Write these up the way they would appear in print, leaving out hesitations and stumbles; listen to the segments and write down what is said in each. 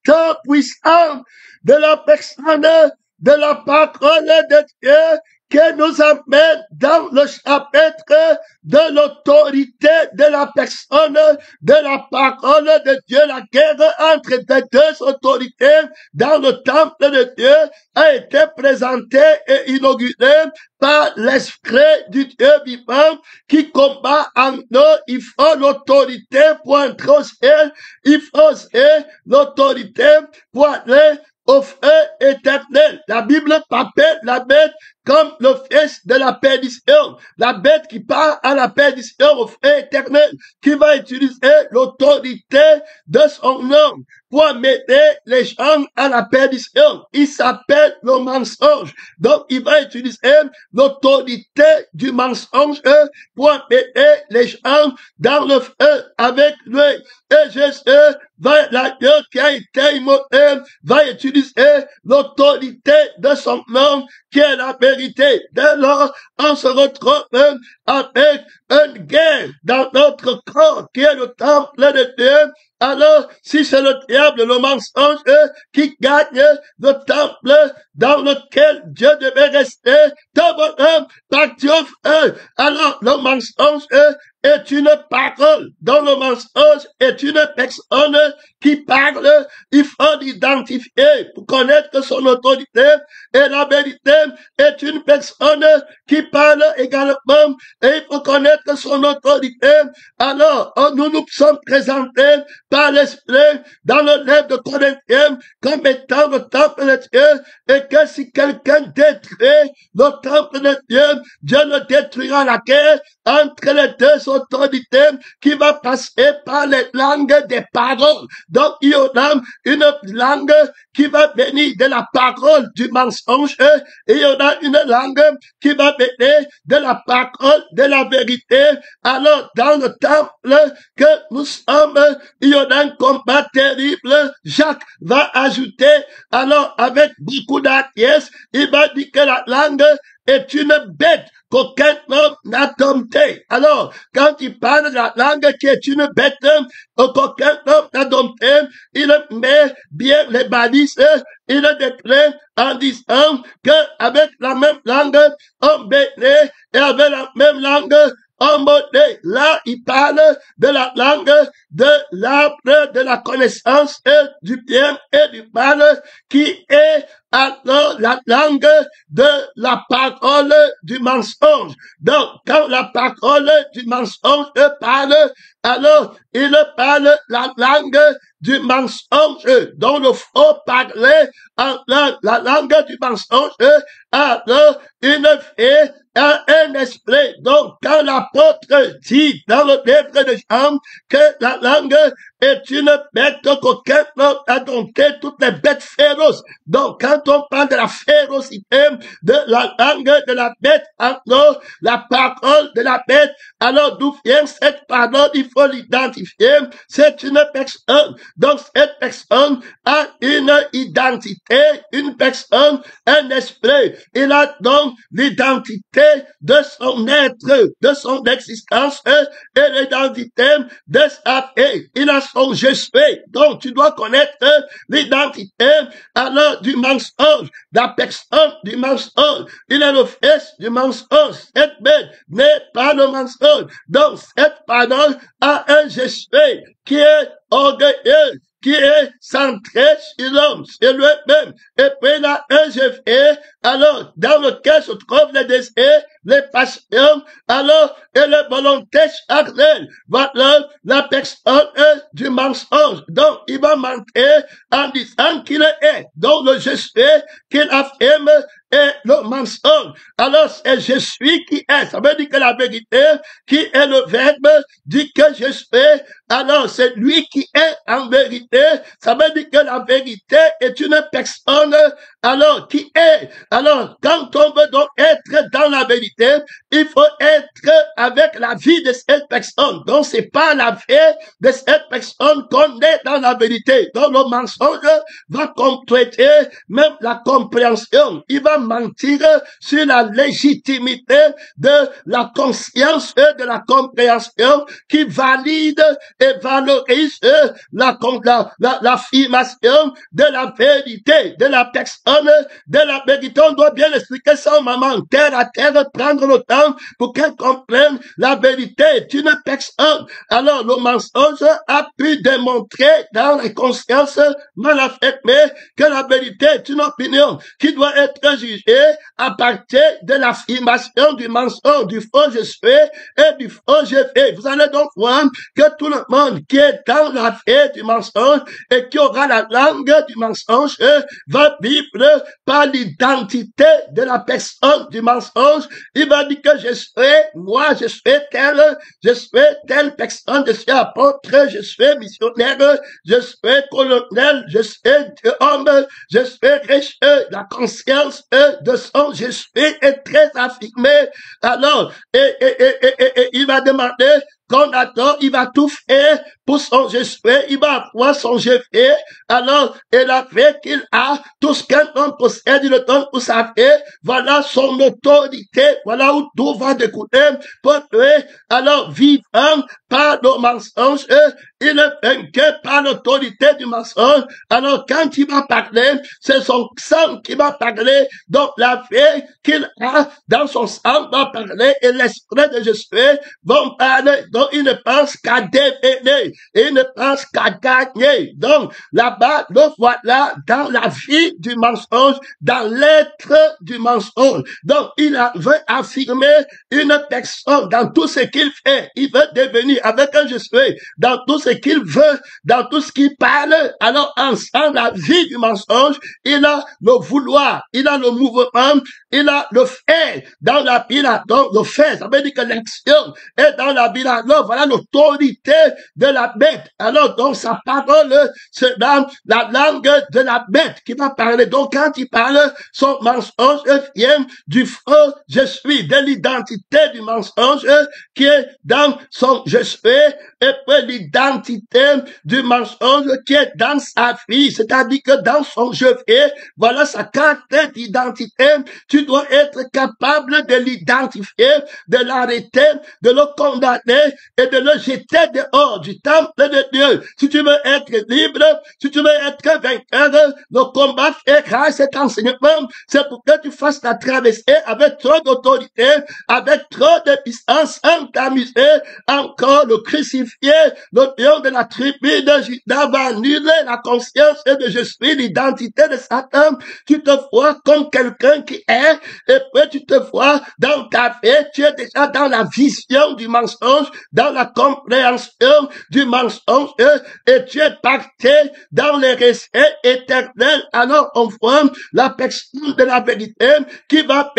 Tant puissant de la personne de la parole de Dieu qui nous amène dans le chapitre de l'autorité de la personne de la parole de Dieu. La guerre entre les deux autorités dans le temple de Dieu a été présentée et inaugurée par l'Esprit du Dieu vivant qui combat en nous. Il faut l'autorité pour entrer au ciel. Il faut aussi l'autorité pour aller au feu éternel. La Bible appelle la bête comme le fils de la perdition. La bête qui part à la perdition au feu éternel, qui va utiliser l'autorité de son nom pour amener les gens à la perdition. Il s'appelle le mensonge. Donc, il va utiliser l'autorité du mensonge pour amener les gens dans le feu avec lui. Et Jésus l'agneau qui a été immolé va utiliser l'autorité de son nom qui est la vérité. Dès lors, on se retrouve avec une guerre dans notre corps qui est le temple de Dieu. Alors, si c'est le diable, le mensonge, qui gagne le temple dans lequel Dieu devait rester, par Dieu, alors le mensonge est une parole, dont le mensonge est une personne qui parle. Il faut l'identifier pour connaître son autorité, et la vérité est une personne qui parle également, et il faut connaître son autorité. Alors, nous nous sommes présentés par l'Esprit dans le livre de Corinthiens comme étant le temple de Dieu, et que si quelqu'un détruit le temple de Dieu, Dieu le détruira. La guerre entre les deux autorités qui va passer par les langues des paroles. Donc, il y a une langue qui va venir de la parole du mensonge, et il y en a une langue qui va venir de la parole de la vérité. Alors, dans le temple que nous sommes, il y en a un combat terrible. Jacques va ajouter, alors, avec beaucoup d'hardiesse, il va dire que la langue est une bête qu'aucun homme n'a domptée. Alors, quand il parle de la langue qui est une bête qu'aucun homme n'a domptée, il met bien les balises, il le déclare en disant que avec la même langue, on bénit, et avec la même langue, on maudit. Là, il parle de la langue de l'arbre de la connaissance du bien et du mal, qui est alors la langue de la parole du mensonge. Donc, quand la parole du mensonge parle, alors il parle la langue du mensonge, dont le faux parlait en la langue du mensonge, alors une fait un esprit. Donc, quand l'apôtre dit dans le livre de Jean que la langue est une bête qu'aucun homme a dompté, toutes les bêtes féroces. Donc, quand on parle de la férocité de la langue de la bête, alors la parole de la bête, alors d'où vient cette parole? Il faut l'identifier. C'est une personne. Donc, cette personne a une identité, une personne, un esprit. Il a donc l'identité de son être, de son existence et l'identité de sa vie. Il a son je suis. Donc, tu dois connaître l'identité alors du mensonge, la personne du mensonge. Il est le fils du mensonge. Cette bête n'est pas le mensonge. Donc, cette parole a un je suis qui est orgueilleux, qui est centré sur l'homme, sur lui-même. Et puis il a un je fais, alors dans lequel se trouvent les désirs, les passions, alors et les volontés charnelles. Voilà la personne du mensonge. Donc il va mentir en disant qu'il est. Donc le je suis qu'il affirme est le mensonge. Alors c'est je suis qui est. Ça veut dire que la vérité, qui est le verbe, dit que je suis. Alors c'est lui qui est en vérité. Ça veut dire que la vérité est une personne, alors qui est. Alors quand on veut donc être dans la vérité, il faut être avec la vie de cette personne. Donc c'est pas la vie de cette personne qu'on est dans la vérité. Donc le mensonge va compléter même la compréhension. Il va doit mentir sur la légitimité de la conscience et de la compréhension qui valide et valorise l'affirmation de la vérité, de la personne, de la vérité. On doit bien expliquer ça aux mamans, terre à terre, prendre le temps pour qu'elles comprennent la vérité d'une personne. Alors, le mensonge a pu démontrer dans la conscience mal affirmée que la vérité est une opinion qui doit être jugée à partir de l'affirmation du mensonge, du faux je suis et du faux je fais. Vous allez donc voir que tout le monde qui est dans la vie du mensonge et qui aura la langue du mensonge va vivre par l'identité de la personne du mensonge. Il va dire que je suis telle personne, je suis apôtre, je suis missionnaire, je suis colonel, je suis homme, je suis riche. La conscience de son je suis est très affirmée. Alors, et il va demander qu'on attend, il va tout faire pour son je suis, il va avoir son je fais. Alors, et la paix qu'il a, tout ce qu'un homme possède, il le donne pour sa paix. Voilà son autorité. Voilà où tout va découler pour lui. Alors, vivant par le mensonge, il est vaincu par l'autorité du mensonge. Alors, quand il va parler, c'est son sang qui va parler. Donc, la paix qu'il a dans son sang va parler et l'esprit de je suis vont parler. Donc, il ne pense qu'à déveler. Il ne pense qu'à gagner. Donc, là-bas, le voilà dans la vie du mensonge, dans l'être du mensonge. Donc, il veut affirmer une personne dans tout ce qu'il fait. Il veut devenir avec un je suis dans tout ce qu'il veut, dans tout ce qu'il parle. Alors, ensemble, la vie du mensonge, il a le vouloir, il a le mouvement, il a le fait dans la vie. Donc, le fait, ça veut dire que l'action est dans la vie. Alors, voilà l'autorité de la bête. Alors, donc, sa parole, c'est dans la langue de la bête qui va parler. Donc, quand il parle, son mensonge vient du faux je suis, de l'identité du mensonge qui est dans son je suis, et puis l'identité du mensonge qui est dans sa vie, c'est-à-dire que dans son je fais, voilà sa carte d'identité. Tu dois être capable de l'identifier, de l'arrêter, de le condamner et de le jeter dehors du temple de Dieu. Si tu veux être libre, si tu veux être vainqueur, le combat fait grâce cet enseignement, c'est pour que tu fasses la traversée avec trop d'autorité, avec trop de puissance, sans t'amuser, encore le crucifié, le lion de la tribu de Juda va annuler la conscience de je suis, l'identité de Satan. Tu te vois comme quelqu'un qui est, et puis tu te vois dans ta vie, tu es déjà dans la vision du mensonge, dans la compréhension du mensonge, et tu es parti dans les récits éternels. Alors on voit la personne de la vérité qui va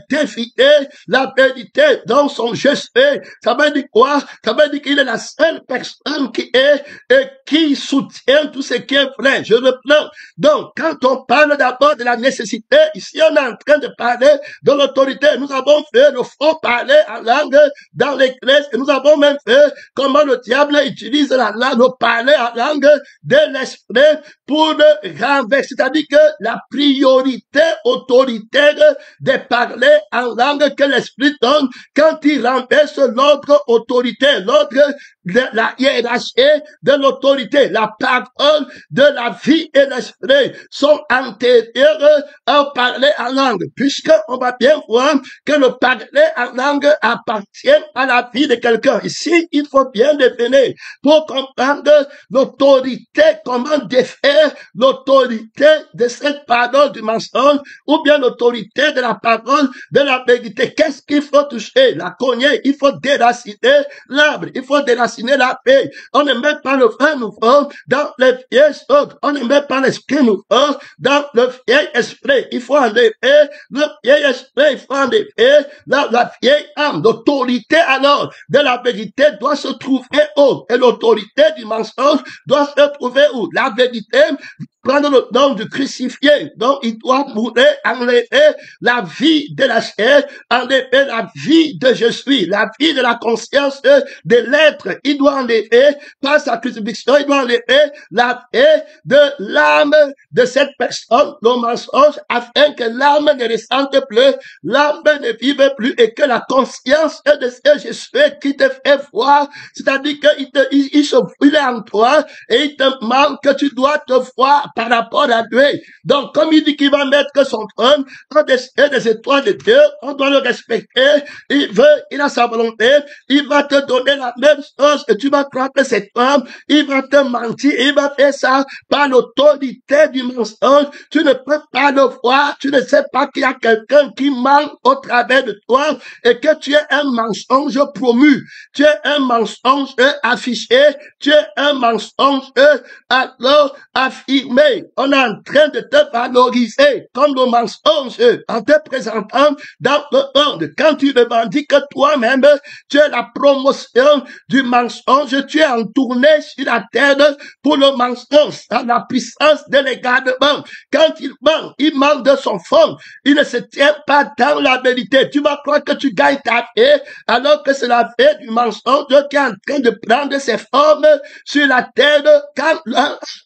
défier la vérité dans son je suis. Ça veut dire quoi? Ça veut dire qu'il est la seule personne qui est et qui soutient tout ce qui est vrai. Je reprends. Donc, quand on parle d'abord de la nécessité, ici on est en train de parler de l'autorité. Nous avons fait le faux parler en langue dans l'église et nous avons même fait comment le diable utilise la langue, le parler en langue de l'esprit pour le renverser. C'est-à-dire que la priorité autoritaire de parler en langue que l'esprit donne quand il renverse l'autre autorité, l'autre la hiérarchie de l'autorité, la parole de la vie et l'esprit sont antérieurs à parler en langue, puisque on va bien voir que le parler en langue appartient à la vie de quelqu'un. Ici, il faut bien définir pour comprendre l'autorité, comment défaire l'autorité de cette parole du mensonge ou bien l'autorité de la parole de la vérité. Qu'est-ce qu'il faut toucher? La cogner, il faut déraciner l'arbre, il faut déraciner la paix. On ne met pas le vrai nouveau dans les vieilles choses. On ne met pas l'esprit nouveau dans le vieil esprit. Il faut enlever le vieil esprit, il faut enlever la vieille âme. L'autorité alors de la vérité doit se trouver où? Et l'autorité du mensonge doit se trouver où? La vérité prendre le nom du crucifié. Donc, il doit enlever la vie de la chair, enlever la vie de je suis, la vie de la conscience de l'être. Il doit enlever, par sa crucifixion, il doit enlever la vie de l'âme de cette personne, le mensonge, afin que l'âme ne ressente plus, l'âme ne vive plus et que la conscience de ce je suis qui te fait voir, c'est-à-dire qu'il est en toi et il te manque que tu dois te voir par rapport à lui. Donc, comme il dit qu'il va mettre son trône en des étoiles de Dieu, on doit le respecter. Il a sa volonté, il va te donner la même chose et tu vas croire que c'est toi, il va te mentir, il va faire ça par l'autorité du mensonge. Tu ne peux pas le voir, tu ne sais pas qu'il y a quelqu'un qui ment au travers de toi et que tu es un mensonge promu, tu es un mensonge affiché, tu es un mensonge alors affirmé. On est en train de te valoriser comme le mensonge en te présentant dans le monde. Quand tu revendiques que toi-même, tu es la promotion du mensonge, tu es en tournée sur la terre pour le mensonge, dans la puissance de l'égarement. Quand il manque de son fond, il ne se tient pas dans la vérité. Tu vas croire que tu gagnes ta paix, alors que c'est la paix du mensonge qui est en train de prendre ses formes sur la terre. Quand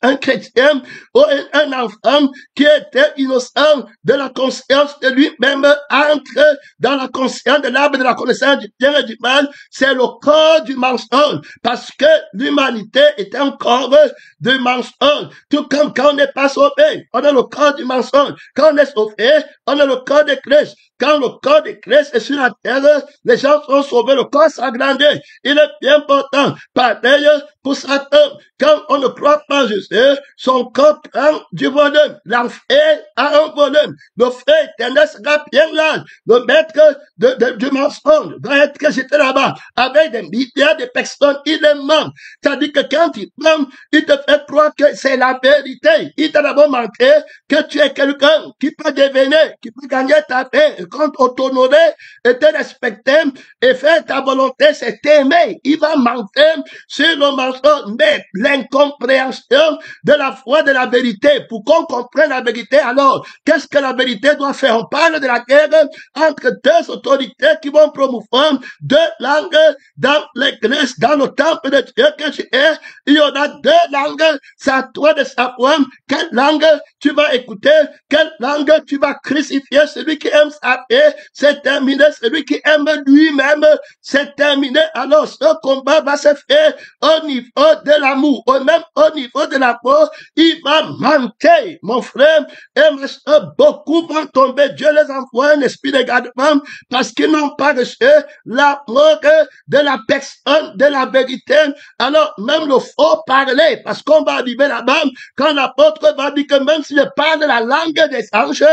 un chrétien ou un enfant qui était innocent de la conscience de lui-même entre dans la conscience de l'arbre de la connaissance du bien et du mal, c'est le corps du mensonge, parce que l'humanité est un corps de mensonge. Tout comme quand on n'est pas sauvé, on a le corps du mensonge. Quand on est sauvé, on a le corps de Christ. Quand le corps de Christ est sur la terre, les gens sont sauvés, le corps s'agrandit. Il est bien important. Pareil pour Satan. Quand on ne croit pas en Jésus, son corps prend du volume. L'enfer a un volume. Le feu éternel sera bien large. Le maître du mensonge doit être jeté là-bas avec des milliards de personnes. Il est mort. C'est-à-dire que quand il prend, il te fait croire que c'est la vérité. Il t'a d'abord montré que tu es quelqu'un qui peut devenir, qui peut gagner ta paix. Quand on t'honorer et te respecter et faire ta volonté, c'est t'aimer. Il va mentir sur le mensonge, mais l'incompréhension de la foi de la vérité. Pour qu'on comprenne la vérité, alors, qu'est-ce que la vérité doit faire? On parle de la guerre entre deux autorités qui vont promouvoir deux langues dans l'église, dans le temple de Dieu que tu es. Il y en a deux langues. C'est à toi de savoir quelle langue tu vas écouter, quelle langue tu vas crucifier. Celui qui aime sa paix, c'est terminé. Celui qui aime lui-même, c'est terminé. Alors, ce combat va se faire au niveau de l'amour, même au niveau de la mort. Il va manquer, mon frère, et ma soeur, beaucoup vont tomber. Dieu les envoie un esprit de gardement parce qu'ils n'ont pas reçu l'amour de la personne, de la vérité. Alors, même le faux parler, parce qu'on va arriver là-bas, quand l'apôtre va dire que même si je parle la langue des anges,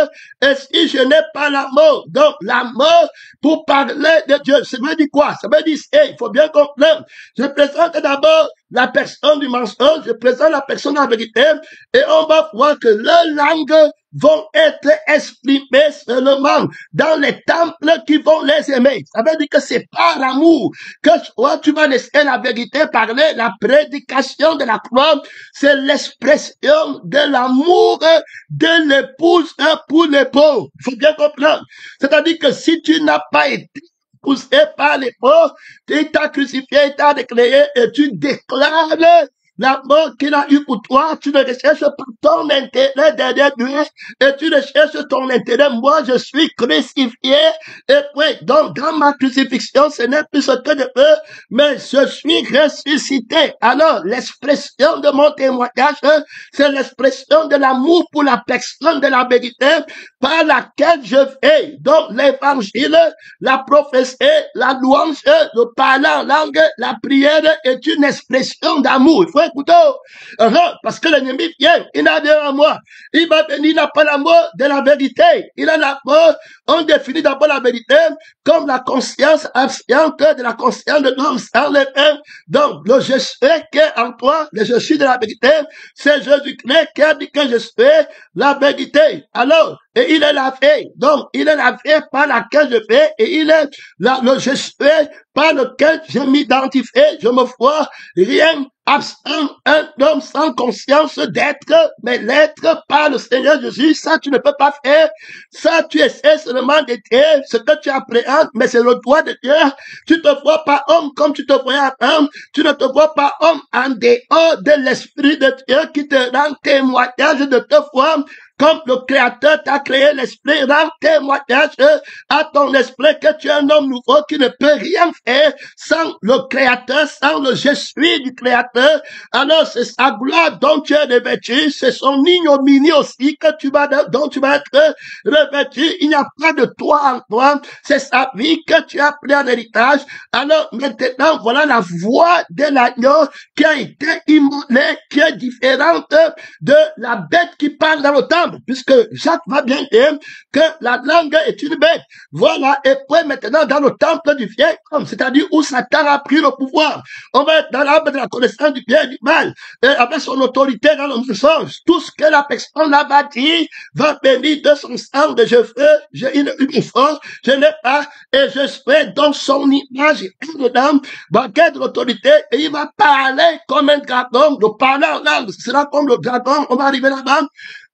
et si je n'ai pas l'amour, donc l'amour pour parler de Dieu, ça veut dire quoi? Ça veut dire, il faut bien comprendre. Je présente d'abord la personne du mensonge, je présente la personne de la vérité, et on va voir que leurs langues vont être exprimées seulement dans les temples qui vont les aimer. Ça veut dire que c'est par l'amour que toi, tu vas laisser la vérité parler. La prédication de la croix, c'est l'expression de l'amour de l'épouse pour l'époux. Il faut bien comprendre. C'est-à-dire que si tu n'as pas été poussé par les pauvres, il t'a crucifié, il t'a déclaré et tu déclares la mort qu'il a eue pour toi, tu ne recherches pas ton intérêt derrière lui et tu recherches ton intérêt. Moi, je suis crucifié et oui, donc dans ma crucifixion, ce n'est plus ce que je veux, mais je suis ressuscité. Alors, l'expression de mon témoignage, c'est l'expression de l'amour pour la personne de la vérité par laquelle je fais. Donc, l'évangile, la prophétie, la louange, le parler en langue, la prière est une expression d'amour. Il faut écouter. Parce que l'ennemi vient, il n'a rien à moi. Il va venir, il n'a pas l'amour de la vérité. Il a l'amour, on définit d'abord la vérité comme la conscience absente de la conscience de l'homme sans le pain. Donc, le je suis qui est en toi, le je suis de la vérité, c'est Jésus-Christ qui a dit que je suis la vérité. Alors, et il est la paix. Donc, il est la paix par laquelle je fais et il est le je suis par lequel je m'identifie. Je me vois rien absent, un homme sans conscience d'être, mais l'être par le Seigneur Jésus, ça tu ne peux pas faire. Ça tu essaies seulement d'être ce que tu appréhendes, mais c'est le droit de Dieu. Tu te vois pas homme comme tu te voyais homme. Tu ne te vois pas homme en dehors de l'Esprit de Dieu qui te rend témoignage de te voir. Comme le Créateur t'a créé l'esprit, rend témoignage à ton esprit que tu es un homme nouveau qui ne peut rien faire sans le Créateur, sans le je suis du Créateur. Alors c'est sa gloire dont tu es revêtu, c'est son ignominie aussi dont tu vas être revêtu. Il n'y a pas de toi en toi, c'est sa vie que tu as pris en héritage. Alors maintenant, voilà la voix de l'agneau qui a été immolée, qui est différente de la bête qui parle dans le temple. Puisque Jacques va bien dire que la langue est une bête. Voilà, et puis maintenant dans le temple du vieil homme, c'est-à-dire où Satan a pris le pouvoir. On va être dans l'arbre de la connaissance du bien et du mal, et avec son autorité dans le mensonge. Tout ce que la personne là-bas dit va venir de son sang de je fais, j'ai une force, je n'ai pas, et je fais dans son image et dedans, banquet de l'autorité, et il va parler comme un dragon, de parler en langue, ce sera comme le dragon, on va arriver là-bas.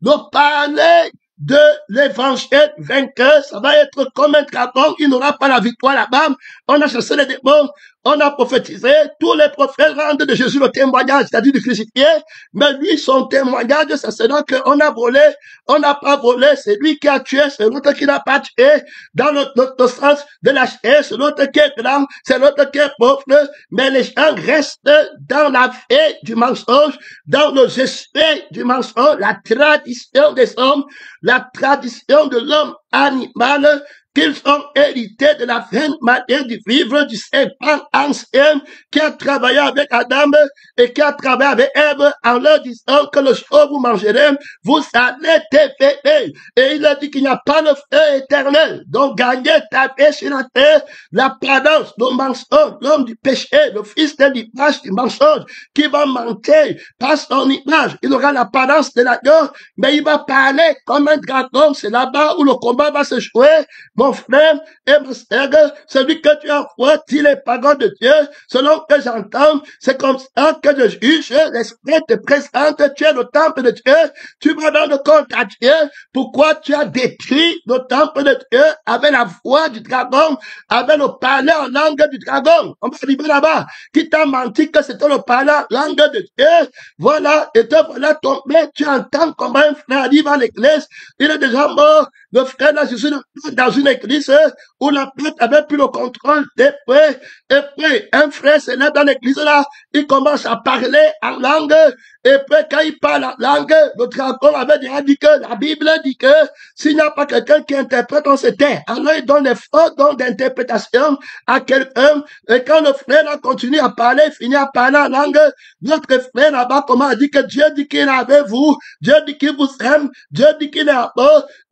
De parler de l'évangile vainqueur, ça va être comme un dragon, il n'aura pas la victoire là-bas. On a chassé les démons, on a prophétisé, tous les prophètes rendent de Jésus le témoignage, c'est-à-dire du crucifié, mais lui, son témoignage, ça sera qu'on a volé, on n'a pas volé, c'est lui qui a tué, c'est l'autre qui n'a pas tué, dans notre sens de la chair, c'est l'autre qui est grand, c'est l'autre qui est pauvre, mais les gens restent dans la fée du mensonge, dans le respect du mensonge, la tradition des hommes, la tradition de l'homme animal, qu'ils ont hérité de la vaine manière de vivre du serpent ancien qui a travaillé avec Adam et qui a travaillé avec Ève en leur disant que le jour où vous mangerez, vous allez déférer. Et il a dit qu'il n'y a pas de feu éternel. Donc gagner ta vie sur la terre, l'apparence, le mensonge, l'homme du péché, le fils de l'image du mensonge, qui va mentir par son image. Il aura l'apparence de l'agneau, mais il va parler comme un dragon. C'est là-bas où le combat va se jouer. Mon frère et ma sœur, celui que tu as foi, il est parole de Dieu, selon que j'entends, c'est comme ça que je juge, l'Esprit te présente, tu es le temple de Dieu, tu vas rendre compte à Dieu, pourquoi tu as détruit le temple de Dieu avec la voix du dragon, avec le parler en langue du dragon. On va arriver là-bas, qui t'a menti que c'était le parler en langue de Dieu, voilà, et te voilà tombé, tu entends comment un frère arrive à l'église, il est déjà mort, le frère là, je suis dans une église où la prêtre avait pris le contrôle des prêts. Et puis, un frère se lève dans l'église là, il commence à parler en langue. Et puis, quand il parle en langue, le dragon avait déjà dit que la Bible dit que s'il n'y a pas quelqu'un qui interprète, on se tait. Alors, il donne les faux dons d'interprétation à quelqu'un. Et quand le frère là continue à parler, finit à parler en langue, notre frère là-bas, comment a dit que Dieu dit qu'il est avec vous, Dieu dit qu'il vous aime, Dieu dit qu'il est à vous.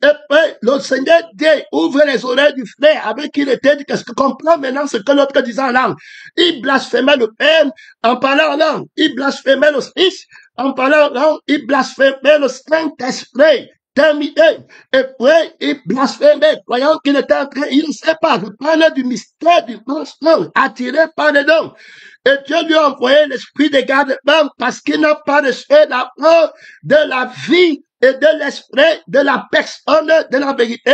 Et puis, le Seigneur dit, ouvre les oreilles du frère avec qui il était dit, qu'est-ce que comprend maintenant ce que l'autre disait en langue. Il blasphémait le Père en parlant en langue. Il blasphémait le Fils en parlant en langue. Il blasphémait le Saint-Esprit. Terminé. Et puis, il blasphémait, croyant qu'il était en train, il ne sait pas, je parle du mystère du mensonge, attiré par les dons. Et Dieu lui a envoyé l'esprit de gardement parce qu'il n'a pas reçu la parole de la vie et de l'esprit, de la personne, de la vérité.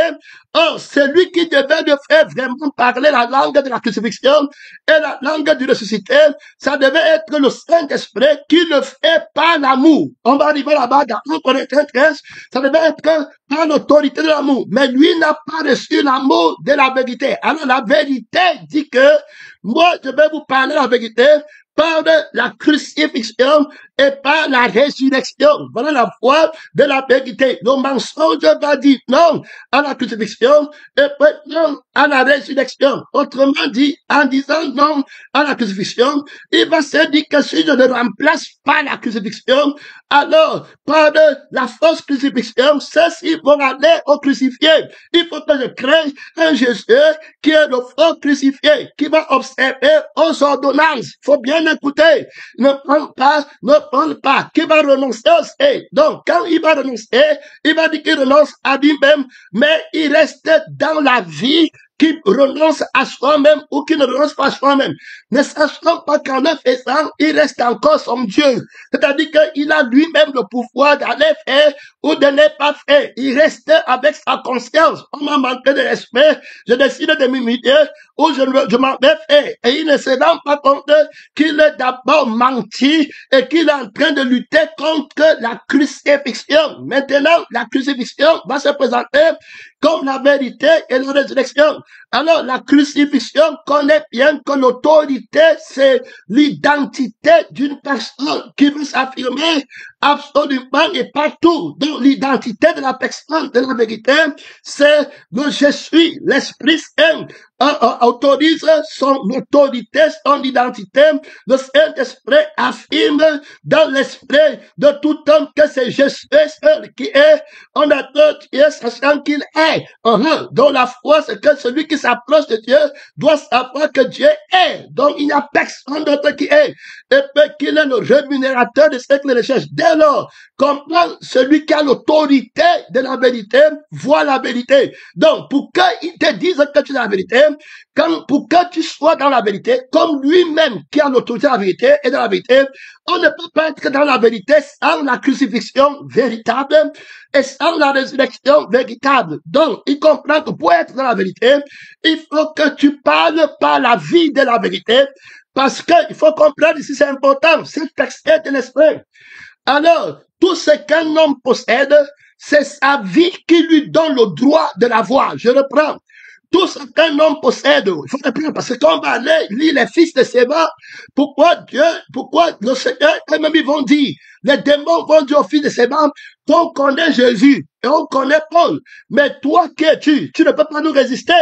Or, celui qui devait le faire vraiment parler la langue de la crucifixion et la langue du ressuscité, ça devait être le Saint-Esprit qui le fait par l'amour. On va arriver là-bas dans 1 Corinthiens 13, ça devait être par l'autorité de l'amour. Mais lui n'a pas reçu l'amour de la vérité. Alors la vérité dit que moi, je vais vous parler la vérité par la crucifixion et par la résurrection. Voilà la foi de la vérité. Le mensonge va dire non à la crucifixion et non à la résurrection. Autrement dit, en disant non à la crucifixion, il va se dire que si je ne remplace pas la crucifixion, alors par la fausse crucifixion, ceux-ci vont aller au crucifié. Il faut que je crée un Jésus qui est le faux crucifié, qui va observer aux ordonnances. Faut bien écouter. Ne prends pas, qui va renoncer aussi. Donc, quand il va renoncer, il va dire qu'il renonce à lui-même, mais il reste dans la vie qui renonce à soi-même ou qui ne renonce pas à soi-même, ne sachant pas qu'en le faisant, il reste encore son Dieu. C'est-à-dire qu'il a lui-même le pouvoir d'aller faire ou de ne pas faire. Il reste avec sa conscience. On m'a manqué de respect, je décide de m'imiter ou je m'en vais faire. Et il ne se rend pas compte qu'il est d'abord menti et qu'il est en train de lutter contre la crucifixion. Maintenant, la crucifixion va se présenter comme la vérité et la résurrection. Alors, la crucifixion connaît bien que l'autorité, c'est l'identité d'une personne qui veut s'affirmer absolument et partout. Donc, l'identité de la personne de la vérité, c'est le je suis, l'Esprit Saint autorise son autorité, son identité. Le Saint-Esprit affirme dans l'esprit de tout homme que c'est Jésus qui est en attente, qui est sachant qu'il est. Donc la foi, c'est que celui qui s'approche de Dieu doit savoir que Dieu est. Donc il n'y a personne d'autre qui est. Et qu'il est le rémunérateur de ceux qui le recherchent. Dès lors, comprendre celui qui a l'autorité de la vérité, voit la vérité. Donc, pour qu'il te dise que tu es la vérité, pour que tu sois dans la vérité, comme lui-même qui a l'autorité de la vérité et de la vérité, on ne peut pas être dans la vérité sans la crucifixion véritable et sans la résurrection véritable. Donc, il comprend que pour être dans la vérité, il faut que tu parles par la vie de la vérité, parce qu'il faut comprendre ici, c'est important, c'est texte de l'esprit. Alors, tout ce qu'un homme possède, c'est sa vie qui lui donne le droit de l'avoir. Je reprends. Tout ce qu'un homme possède, il faut reprendre, parce que quand on va aller lire les fils de Séba, pourquoi le Seigneur, eux-mêmes ils vont dire, les démons vont dire aux fils de Séba, qu'on connaît Jésus et on connaît Paul, mais toi qui es-tu? Tu ne peux pas nous résister.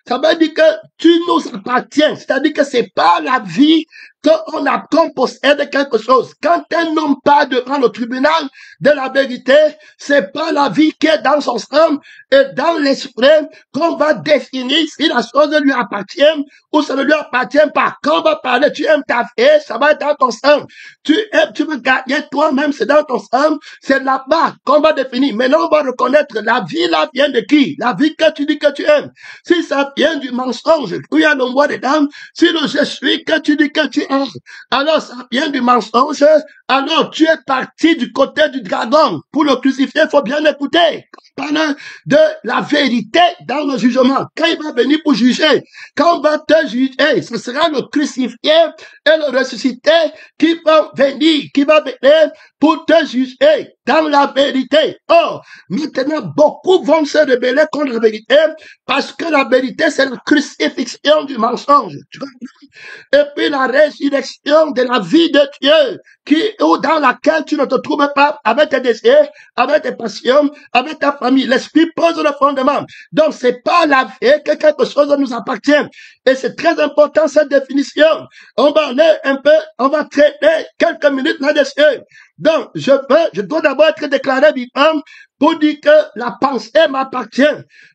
Ça veut dire que tu nous appartiens, c'est-à-dire que c'est pas la vie qu'on possède quelque chose. Quand un homme part devant le tribunal de la vérité, c'est pas la vie qui est dans son sang et dans l'esprit qu'on va définir si la chose lui appartient ou ça ne lui appartient pas. Quand on va parler, tu aimes ta fille, ça va être dans ton sang. Tu veux gagner toi-même, c'est dans ton sang, c'est là-bas qu'on va définir. Maintenant, on va reconnaître la vie là vient de qui? La vie que tu dis que tu aimes. Si ça vient du mensonge, où il y a le moi dedans, si le je suis que tu dis que tu aimes, alors ça vient du mensonge, alors tu es parti du côté du dragon. Pour le crucifier, il faut bien écouter. Parlant de la vérité dans le jugement. Quand il va venir pour juger, quand on va te juger, ce sera le crucifié et le ressuscité qui va venir pour te juger dans la vérité. Or, maintenant, beaucoup vont se rebeller contre la vérité parce que la vérité, c'est la crucifixion du mensonge. Tu vois? Et puis la résurrection de la vie de Dieu, dans laquelle tu ne te trouves pas avec tes désirs, avec tes passions, avec ta famille. L'esprit pose le fondement. Donc, c'est pas la vie que quelque chose nous appartient. Et c'est très important cette définition. On va aller un peu, on va traiter quelques minutes là-dessus. Donc, je dois d'abord être déclaré vivant pour dire que la pensée m'appartient,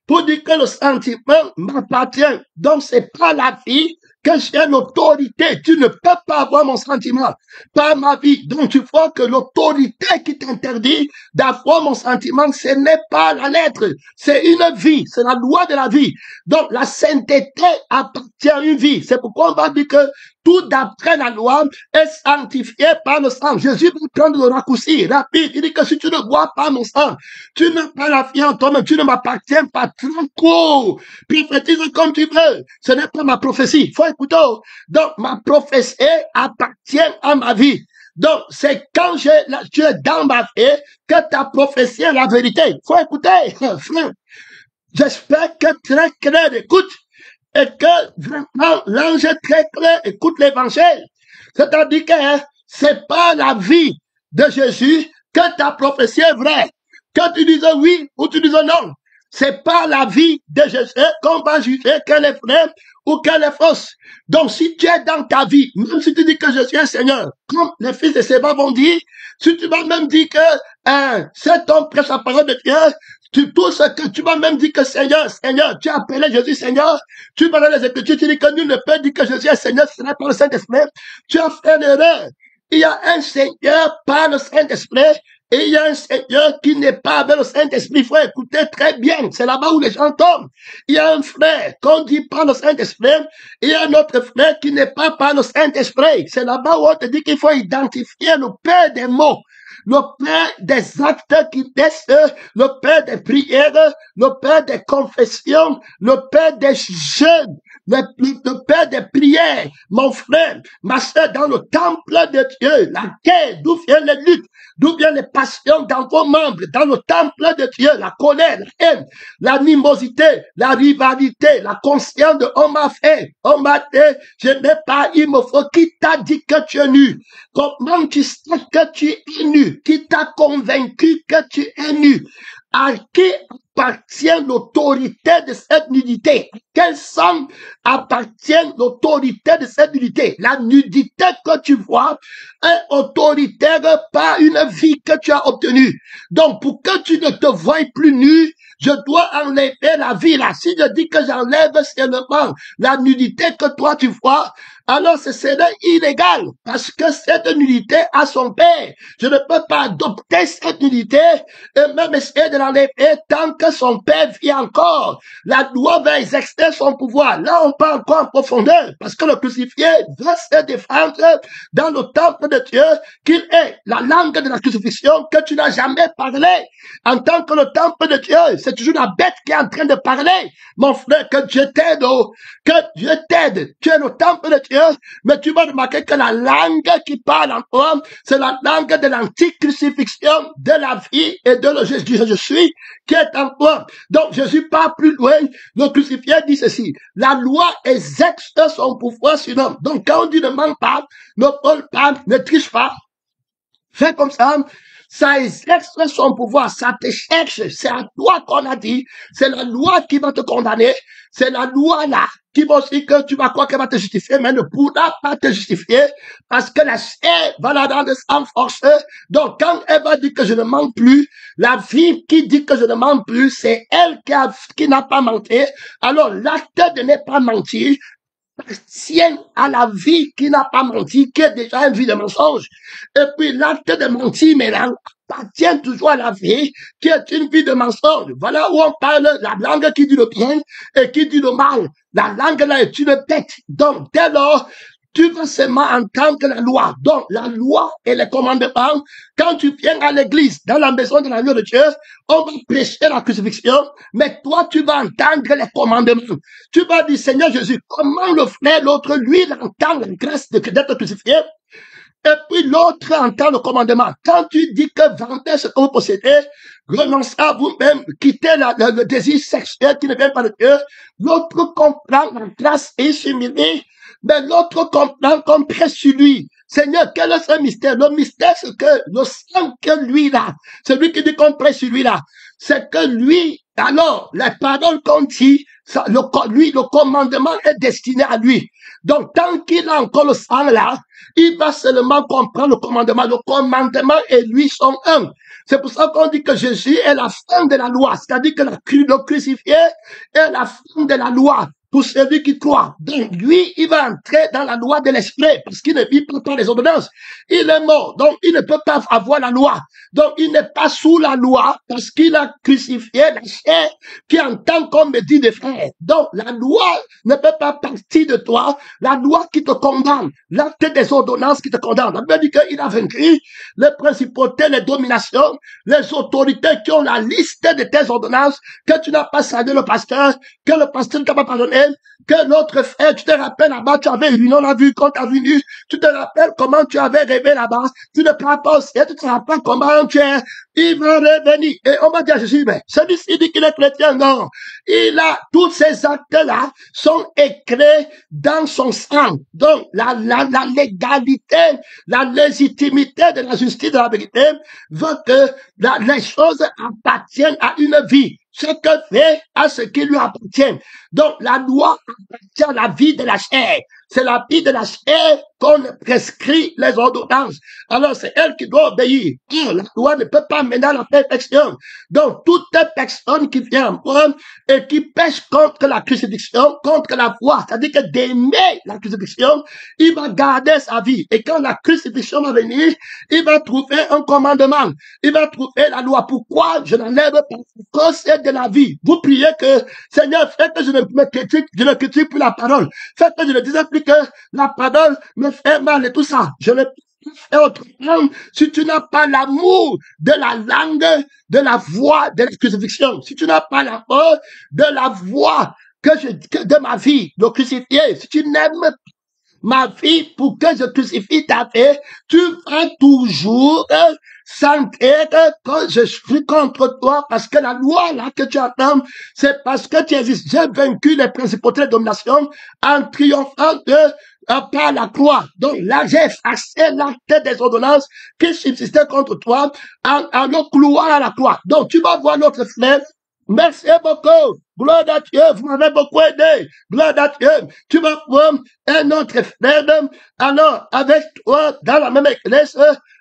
pour dire que le sentiment m'appartient. Donc, c'est pas la vie que j'ai l'autorité. Tu ne peux pas avoir mon sentiment, pas ma vie. Donc, tu vois que l'autorité qui t'interdit d'avoir mon sentiment, ce n'est pas la lettre. C'est une vie. C'est la loi de la vie. Donc, la sainteté appartient à une vie. C'est pourquoi on va dire que tout d'après la loi est sanctifié par le sang. Jésus va prendre le raccourci rapide. Il dit que si tu ne bois pas mon sang, tu n'as pas la vie en toi-même, tu ne m'appartiens pas. Tranquille. Puis prophétise comme tu veux. Ce n'est pas ma prophétie. Faut écouter. Donc, ma prophétie appartient à ma vie. Donc, c'est quand tu es dans ma vie que ta prophétie est la vérité. Faut écouter. J'espère que très clair écoute. Et que vraiment l'ange est très clair, écoute l'évangile. C'est-à-dire que c'est pas la vie de Jésus que ta prophétie est vraie. Que tu dises oui ou tu dises non. C'est pas la vie de Jésus qu'on va juger qu'elle est vraie ou qu'elle est fausse. Donc si tu es dans ta vie, même si tu dis que je suis un Seigneur, comme les fils de Séba vont dire, si tu vas même dire que cet homme prêche la parole de Dieu, tout ce que tu vas même dire que Seigneur, tu as appelé Jésus Seigneur, tu vas dans les Écritures, tu dis que nul ne peut dire que Jésus est Seigneur, ce n'est pas le Saint-Esprit, tu as fait l'erreur. Il y a un Seigneur par le Saint-Esprit Et il y a un Seigneur qui n'est pas avec le Saint-Esprit. Il faut écouter très bien. C'est là-bas où les gens tombent. Il y a un frère qu'on dit par le Saint-Esprit. Il y a un autre frère qui n'est pas par le Saint-Esprit. C'est là-bas où on te dit qu'il faut identifier le père des mots, le père des actes qui naissent, le père des prières, le père des confessions, le père des jeûnes, le père des prières. Mon frère, ma soeur, dans le temple de Dieu, la guerre, d'où viennent les luttes, d'où viennent les passions dans vos membres, dans le temple de Dieu, la colère, la haine, l'animosité, la rivalité, la conscience de on m'a fait, on m'a fait, je n'ai pas, il me faut, qui t'a dit que tu es nu? Comment tu sais que tu es nu? Qui t'a convaincu que tu es nu? À qui appartient l'autorité de cette nudité? Quel sang appartient l'autorité de cette nudité? La nudité que tu vois est autoritaire par une vie que tu as obtenue. Donc, pour que tu ne te voies plus nu, je dois enlever la vie là. Si je dis que j'enlève seulement la nudité que toi tu vois, alors ce serait illégal parce que cette nudité a son père. Je ne peux pas adopter cette nudité et même essayer de l'enlever tant que son père vit encore. La loi va exercer son pouvoir. Là, on parle encore en profondeur parce que le crucifié va se défendre dans le temple de Dieu qu'il est la langue de la crucifixion que tu n'as jamais parlé. En tant que le temple de Dieu, c'est toujours la bête qui est en train de parler. Mon frère, que Dieu t'aide, que Dieu t'aide. Tu es le temple de Dieu, mais tu vas remarquer que la langue qui parle en toi, c'est la langue de l'anticrucifixion, de la vie et de le je suis qui est en toi. Donc, Jésus part plus loin. Le crucifié dit ceci: la loi exerce son pouvoir sur l'homme. Donc, quand on dit ne ment pas, ne vole pas, ne triche pas, fais comme ça exerce son pouvoir, ça te cherche, c'est à toi qu'on a dit, c'est la loi qui va te condamner, c'est la loi là qui va aussi que tu vas croire qu'elle va te justifier, mais ne pourra pas te justifier parce que la chair va la rendre sans force. Donc quand elle va dire que je ne mens plus, la vie qui dit que je ne mens plus, c'est elle qui n'a pas menti. Alors l'acte de ne pas mentir appartient à la vie qui n'a pas menti, qui est déjà une vie de mensonge. Et puis l'acte de mentir maintenant appartient toujours à la vie qui est une vie de mensonge. Voilà où on parle la langue qui dit le bien et qui dit le mal. La langue là est une bête. Donc dès lors, tu vas seulement entendre la loi. Donc, la loi et les commandements, quand tu viens à l'église, dans la maison de la vie de Dieu, on va prêcher la crucifixion, mais toi, tu vas entendre les commandements. Tu vas dire, Seigneur Jésus, comment le frère, l'autre, lui, il entend la grâce d'être crucifié, et puis l'autre entend le commandement. Quand tu dis que vendez ce que vous possédez, renoncez à vous-même, quittez le désir sexuel qui ne vient pas de Dieu, l'autre comprend la grâce et s'humilie, mais l'autre comprend qu'on presse sur lui. Seigneur, quel est ce mystère? Le mystère, c'est que le sang que lui là, celui qui dit qu'on presse sur lui là, c'est que lui, alors, les paroles qu'on dit, le commandement est destiné à lui. Donc, tant qu'il a encore le sang là, il va seulement comprendre le commandement. Le commandement et lui sont un. C'est pour ça qu'on dit que Jésus est la fin de la loi. C'est-à-dire que le crucifié est la fin de la loi pour celui qui croit. Donc, lui, il va entrer dans la loi de l'esprit parce qu'il ne vit pas par les ordonnances. Il est mort, donc il ne peut pas avoir la loi. Donc, il n'est pas sous la loi parce qu'il a crucifié la chair qui entend comme me dit des frères. Donc, la loi ne peut pas partir de toi. La loi qui te condamne, l'acte des ordonnances qui te condamne. La Bible dit qu'il a vaincu les principautés, les dominations, les autorités qui ont la liste de tes ordonnances, que tu n'as pas salué le pasteur, que le pasteur ne t'a pas pardonné, que notre frère, tu te rappelles là-bas, tu avais une, on a vu quand tu as venu, tu te rappelles comment tu avais rêvé là-bas, tu ne parles pas au ciel, tu te rappelles comment tu es, il va revenir. Et on va dire à Jésus, mais celui-ci dit qu'il est chrétien, non. Il a, tous ces actes-là sont écrits dans son sang. Donc, la légalité, la légitimité de la justice, de la vérité, veut que les choses appartiennent à une vie. Chacun fait à ce qui lui appartient. Donc, la loi appartient à la vie de la chair. c'est la vie de la chair qu'on prescrit les ordonnances. Alors c'est elle qui doit obéir. La loi ne peut pas mener à la perfection. Donc toute personne qui vient à moi et qui pêche contre la crucifixion, contre la foi, c'est-à-dire que d'aimer la crucifixion, il va garder sa vie. Et quand la crucifixion va venir, il va trouver un commandement. Il va trouver la loi. Pourquoi je n'enlève pas? Parce que c'est de la vie. Vous priez que, Seigneur, fais que je ne me critique, je ne critique plus la parole. Fais que je ne dise plus que la parole me fait mal et tout ça. Je ne peux faire autrement si tu n'as pas l'amour de la langue, de la voix de la crucifixion. Si tu n'as pas l'amour de la voix de ma vie, de crucifier. Si tu n'aimes ma vie pour que je crucifie ta vie, tu vas toujours sentir que je suis contre toi parce que la loi là que tu attends, c'est parce que tu existes. J'ai vaincu les principautés de domination en triomphant par la croix. Donc là, j'ai effacé l'acte des ordonnances qui subsistaient contre toi en le clouant à la croix. Donc tu vas voir notre frère. Merci beaucoup. Gloire à Dieu, vous m'avez beaucoup aidé. Gloire à Dieu. Tu vas voir un autre frère, alors, avec toi, dans la même église,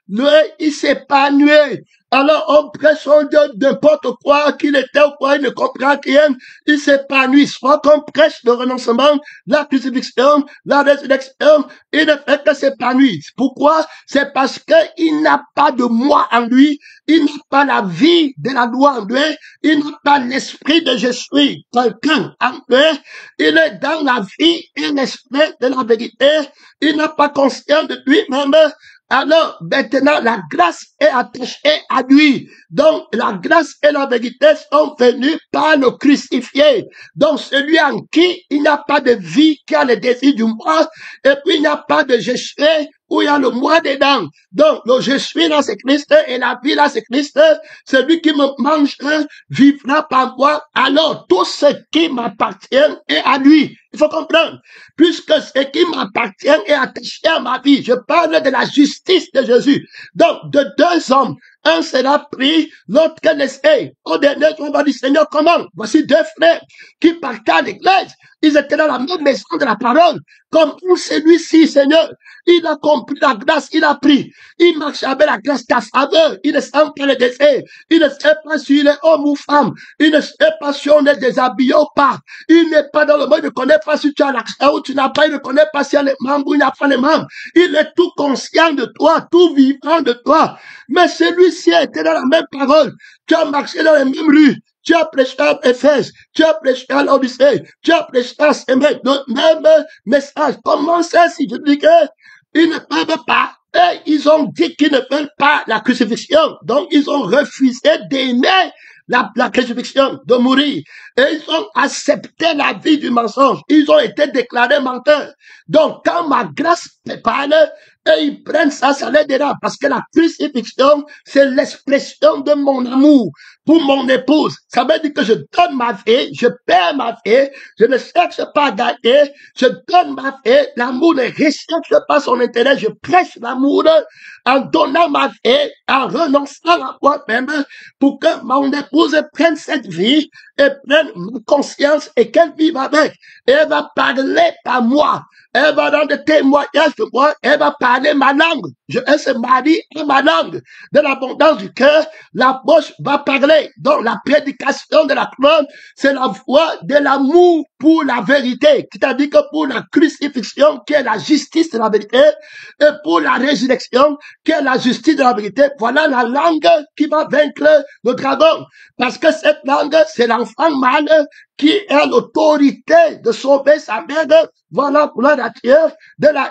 lui, il s'épanouit. Alors, on prêche son Dieu n'importe quoi, qu'il était ou quoi, il ne comprend rien. Il s'épanouit. Soit qu'on prêche le renoncement, la crucifixion, la résurrection, il ne fait que s'épanouir. Pourquoi? C'est parce qu'il n'a pas de moi en lui. Il n'a pas la vie de la loi en lui. Il n'a pas l'esprit de je suis quelqu'un en lui. Il est dans la vie et l'esprit de la vérité. Il n'a pas conscience de lui-même. Alors, maintenant, la grâce est attachée à lui. Donc, la grâce et la vérité sont venues par le crucifié. Donc, celui en qui il n'y a pas de vie, qui a le désir du moi, et puis il n'y a pas de je suis, où il y a le moi dedans. Donc, le je suis là, c'est Christ, et la vie là, c'est Christ. Celui qui me mange vivra par moi. Alors, tout ce qui m'appartient est à lui. Il faut comprendre. Puisque ce qui m'appartient est attaché à ma vie. Je parle de la justice de Jésus. Donc, de deux hommes, un sera pris, l'autre laissé. Au dernier, on va dire, Seigneur, comment? Voici deux frères qui partaient à l'église. Ils étaient dans la même maison de la parole. Comme celui-ci, Seigneur, il a compris la grâce, il a pris. Il marche avec la grâce ta faveur. Il ne sent pas le désir. Il ne sait pas s'il est homme ou femme. Il ne sait pas si on est déshabillé ou pas. Il n'est pas dans le monde. Il ne connaît pas si tu as l'accent ou tu n'as pas. Il ne connaît pas s'il y a les membres ou il n'y a pas les membres. Il est tout conscient de toi, tout vivant de toi. Mais celui-ci était dans la même parole. Tu as marché dans les mêmes rues. Tu as prêché à Éphèse, tu as prêché à l'Odyssée, tu as prêché à Sémène, le même message. Comment ça, si je dis que ils ne peuvent pas, et ils ont dit qu'ils ne veulent pas la crucifixion. Donc, ils ont refusé d'aimer la crucifixion, de mourir. Et ils ont accepté la vie du mensonge. Ils ont été déclarés menteurs. Donc, quand ma grâce parle, et ils prennent ça, ça les dérange. Parce que la crucifixion, c'est l'expression de mon amour pour mon épouse. Ça veut dire que je donne ma vie, je perds ma vie, je ne cherche pas à gagner, je donne ma vie, l'amour ne recherche pas son intérêt, je prêche l'amour en donnant ma vie, en renonçant à moi-même pour que mon épouse prenne cette vie et prenne ma conscience et qu'elle vive avec. Et elle va parler par moi. Elle va rendre témoignage de moi. Elle va parler ma langue. Elle se marie à ma langue. De l'abondance du cœur, la bouche va parler. Donc, la prédication de la croix, c'est la voix de l'amour pour la vérité. C'est-à-dire que pour la crucifixion, qui est la justice de la vérité, et pour la résurrection, qui est la justice de la vérité, voilà la langue qui va vaincre le dragon. Parce que cette langue, c'est l'enfant mâle qui a l'autorité de sauver sa mère. Voilà, pour la nature,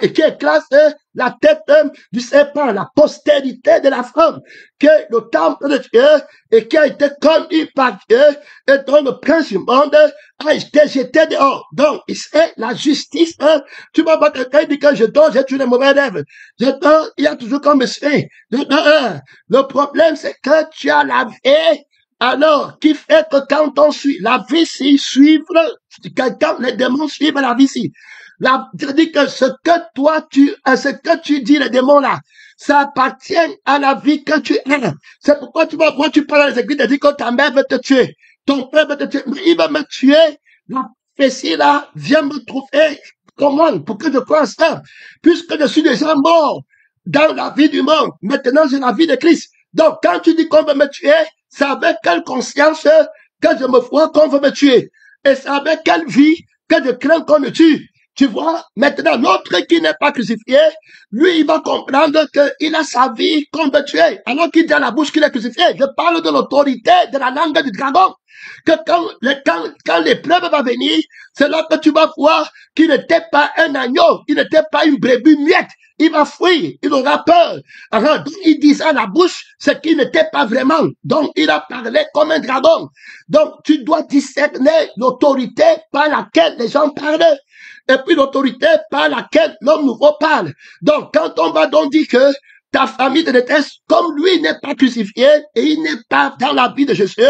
et qui écrase la tête du serpent, la postérité de la femme, qui est le temple de Dieu et qui a été connu par Dieu et dont le prince du monde a été jeté dehors. Donc, c'est la justice. Tu vas pas quelqu'un dit que je dors, j'ai tué les mauvais rêves. Je dors, il y a toujours comme je dors. Le problème, c'est que tu as la vie. Alors, qui fait que quand on suit, la vie si suivre, quand les démons suivent la vie si. C'est-à-dire que ce que tu dis, les démons là, ça appartient à la vie que tu as. C'est pourquoi tu vas voir, tu parles dans les églises, tu dis que ta mère veut te tuer, ton père veut te tuer, mais il va me tuer. La prophétie là vient me trouver comment pour que je croie ça? Puisque je suis déjà mort dans la vie du monde, maintenant j'ai la vie de Christ. Donc, quand tu dis qu'on veut me tuer, c'est avec quelle conscience que je me vois qu'on veut me tuer? Et c'est avec quelle vie que je crains qu'on me tue? Tu vois, maintenant, l'autre qui n'est pas crucifié, lui, il va comprendre qu'il a sa vie qu'on veut tuer, alors qu'il dit à la bouche qu'il est crucifié. Je parle de l'autorité de la langue du dragon. Que quand l'épreuve va venir, c'est là que tu vas voir qu'il n'était pas un agneau, il n'était pas une brebis muette. Il va fuir, il aura peur. Alors, donc, il disait à la bouche ce qu'il n'était pas vraiment. Donc, il a parlé comme un dragon. Donc, tu dois discerner l'autorité par laquelle les gens parlent et puis l'autorité par laquelle l'homme nouveau parle. Donc, quand on va donc dire que ta famille te déteste, comme lui n'est pas crucifié et il n'est pas dans la vie de Jésus,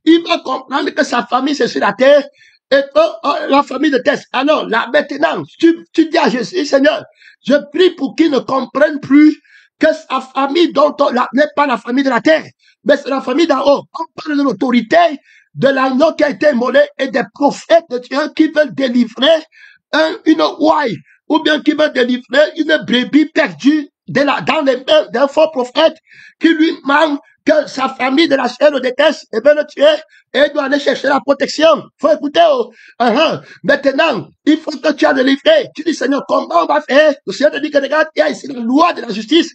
il va comprendre que sa famille c'est sur la terre et que la famille déteste. Alors, là, maintenant, tu dis à Jésus, Seigneur, je prie pour qu'il ne comprenne plus que sa famille dont on n'est pas la famille de la terre, mais c'est la famille d'en haut. On parle de l'autorité de l'agneau qui a été immolé et des prophètes de Dieu qui veulent délivrer une ouaille, ou bien qui veut délivrer une brebis perdue dans les mains d'un faux prophète qui lui manque que sa famille de la chair le déteste et veut le tuer et il doit aller chercher la protection. Faut écouter. Maintenant, il faut que tu as délivré. Tu dis, Seigneur, comment on va faire? Le Seigneur te dit que regarde, il y a ici la loi de la justice.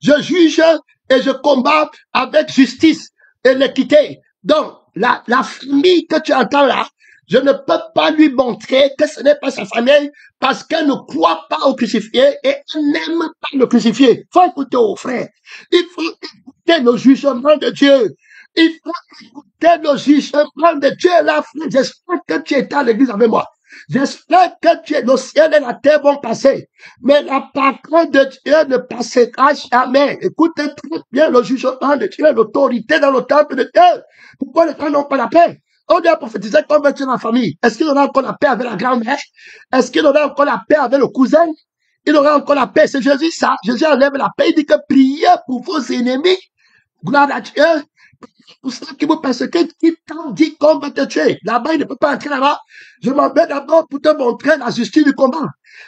Je juge et je combats avec justice et l'équité. Donc, la famille que tu entends là, je ne peux pas lui montrer que ce n'est pas sa famille parce qu'elle ne croit pas au crucifié et elle n'aime pas le crucifié. Il faut écouter aux frères. Il faut écouter le jugement de Dieu. Il faut écouter le jugement de Dieu. Là, frère, j'espère que tu es à l'église avec moi. J'espère que le ciel et la terre vont passer. Mais la parole de Dieu ne passera jamais. Écoutez très bien le jugement de Dieu, l'autorité dans le temple de Dieu. Pourquoi les gens n'ont pas la paix? On doit prophétiser qu'on veut tuer la famille. Est-ce qu'il aura encore la paix avec la grand-mère? Est-ce qu'il aura encore la paix avec le cousin? Il aura encore la paix. C'est Jésus ça. Jésus enlève la paix. Il dit que priez pour vos ennemis. Gloire à Dieu. Pour ceux qui vous persécutent, qui t'ont dit qu'on va te tuer. Là-bas, il ne peut pas entrer là-bas. Je m'en vais d'abord pour te montrer la justice du combat.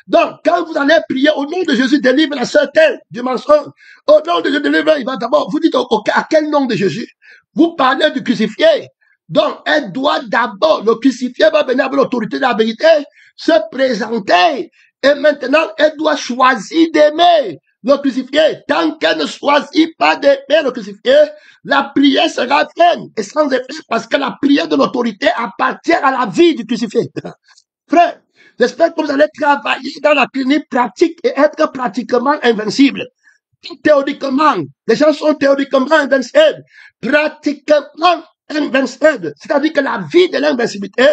Donc, quand vous allez prier au nom de Jésus, délivre la certaine du mensonge. Au nom de Jésus, délivre, il va d'abord, vous dites à quel nom de Jésus? Vous parlez du crucifié. Donc, elle doit d'abord, le crucifié va venir avec l'autorité de la vérité, se présenter. Et maintenant, elle doit choisir d'aimer le crucifié. Tant qu'elle ne choisit pas d'aimer le crucifié, la prière sera vaine et sans effet parce que la prière de l'autorité appartient à la vie du crucifié. Frère, j'espère que vous allez travailler dans la clinique pratique et être pratiquement invincible. Théoriquement, les gens sont théoriquement invincibles. Pratiquement invincible. C'est-à-dire que la vie de l'invincibilité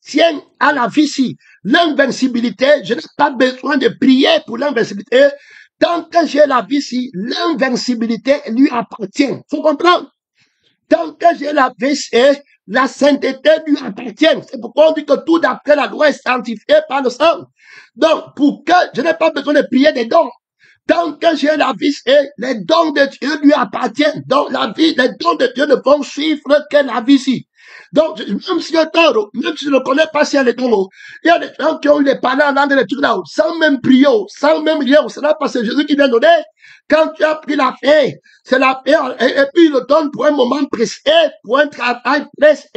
tient à la vie ici. L'invincibilité, je n'ai pas besoin de prier pour l'invincibilité. Tant que j'ai la vie ici, l'invincibilité lui appartient. Faut comprendre. Tant que j'ai la vie ici, la sainteté lui appartient. C'est pourquoi on dit que tout d'après la loi est sanctifié par le sang. Donc, pour que je n'ai pas besoin de prier des dons. Tant que j'ai la vie, les dons de Dieu lui appartiennent. Donc, la vie, les dons de Dieu ne vont suivre que la vie ici. Donc, même si même si je ne connais pas si elle est dons, il y a des gens qui ont les parlé en langue de trucs là, sans même prier, sans même rien. C'est là parce que Jésus qui vient donner. Quand tu as pris la paix, c'est la paix, et puis il le donne pour un moment pressé, pour un travail pressé.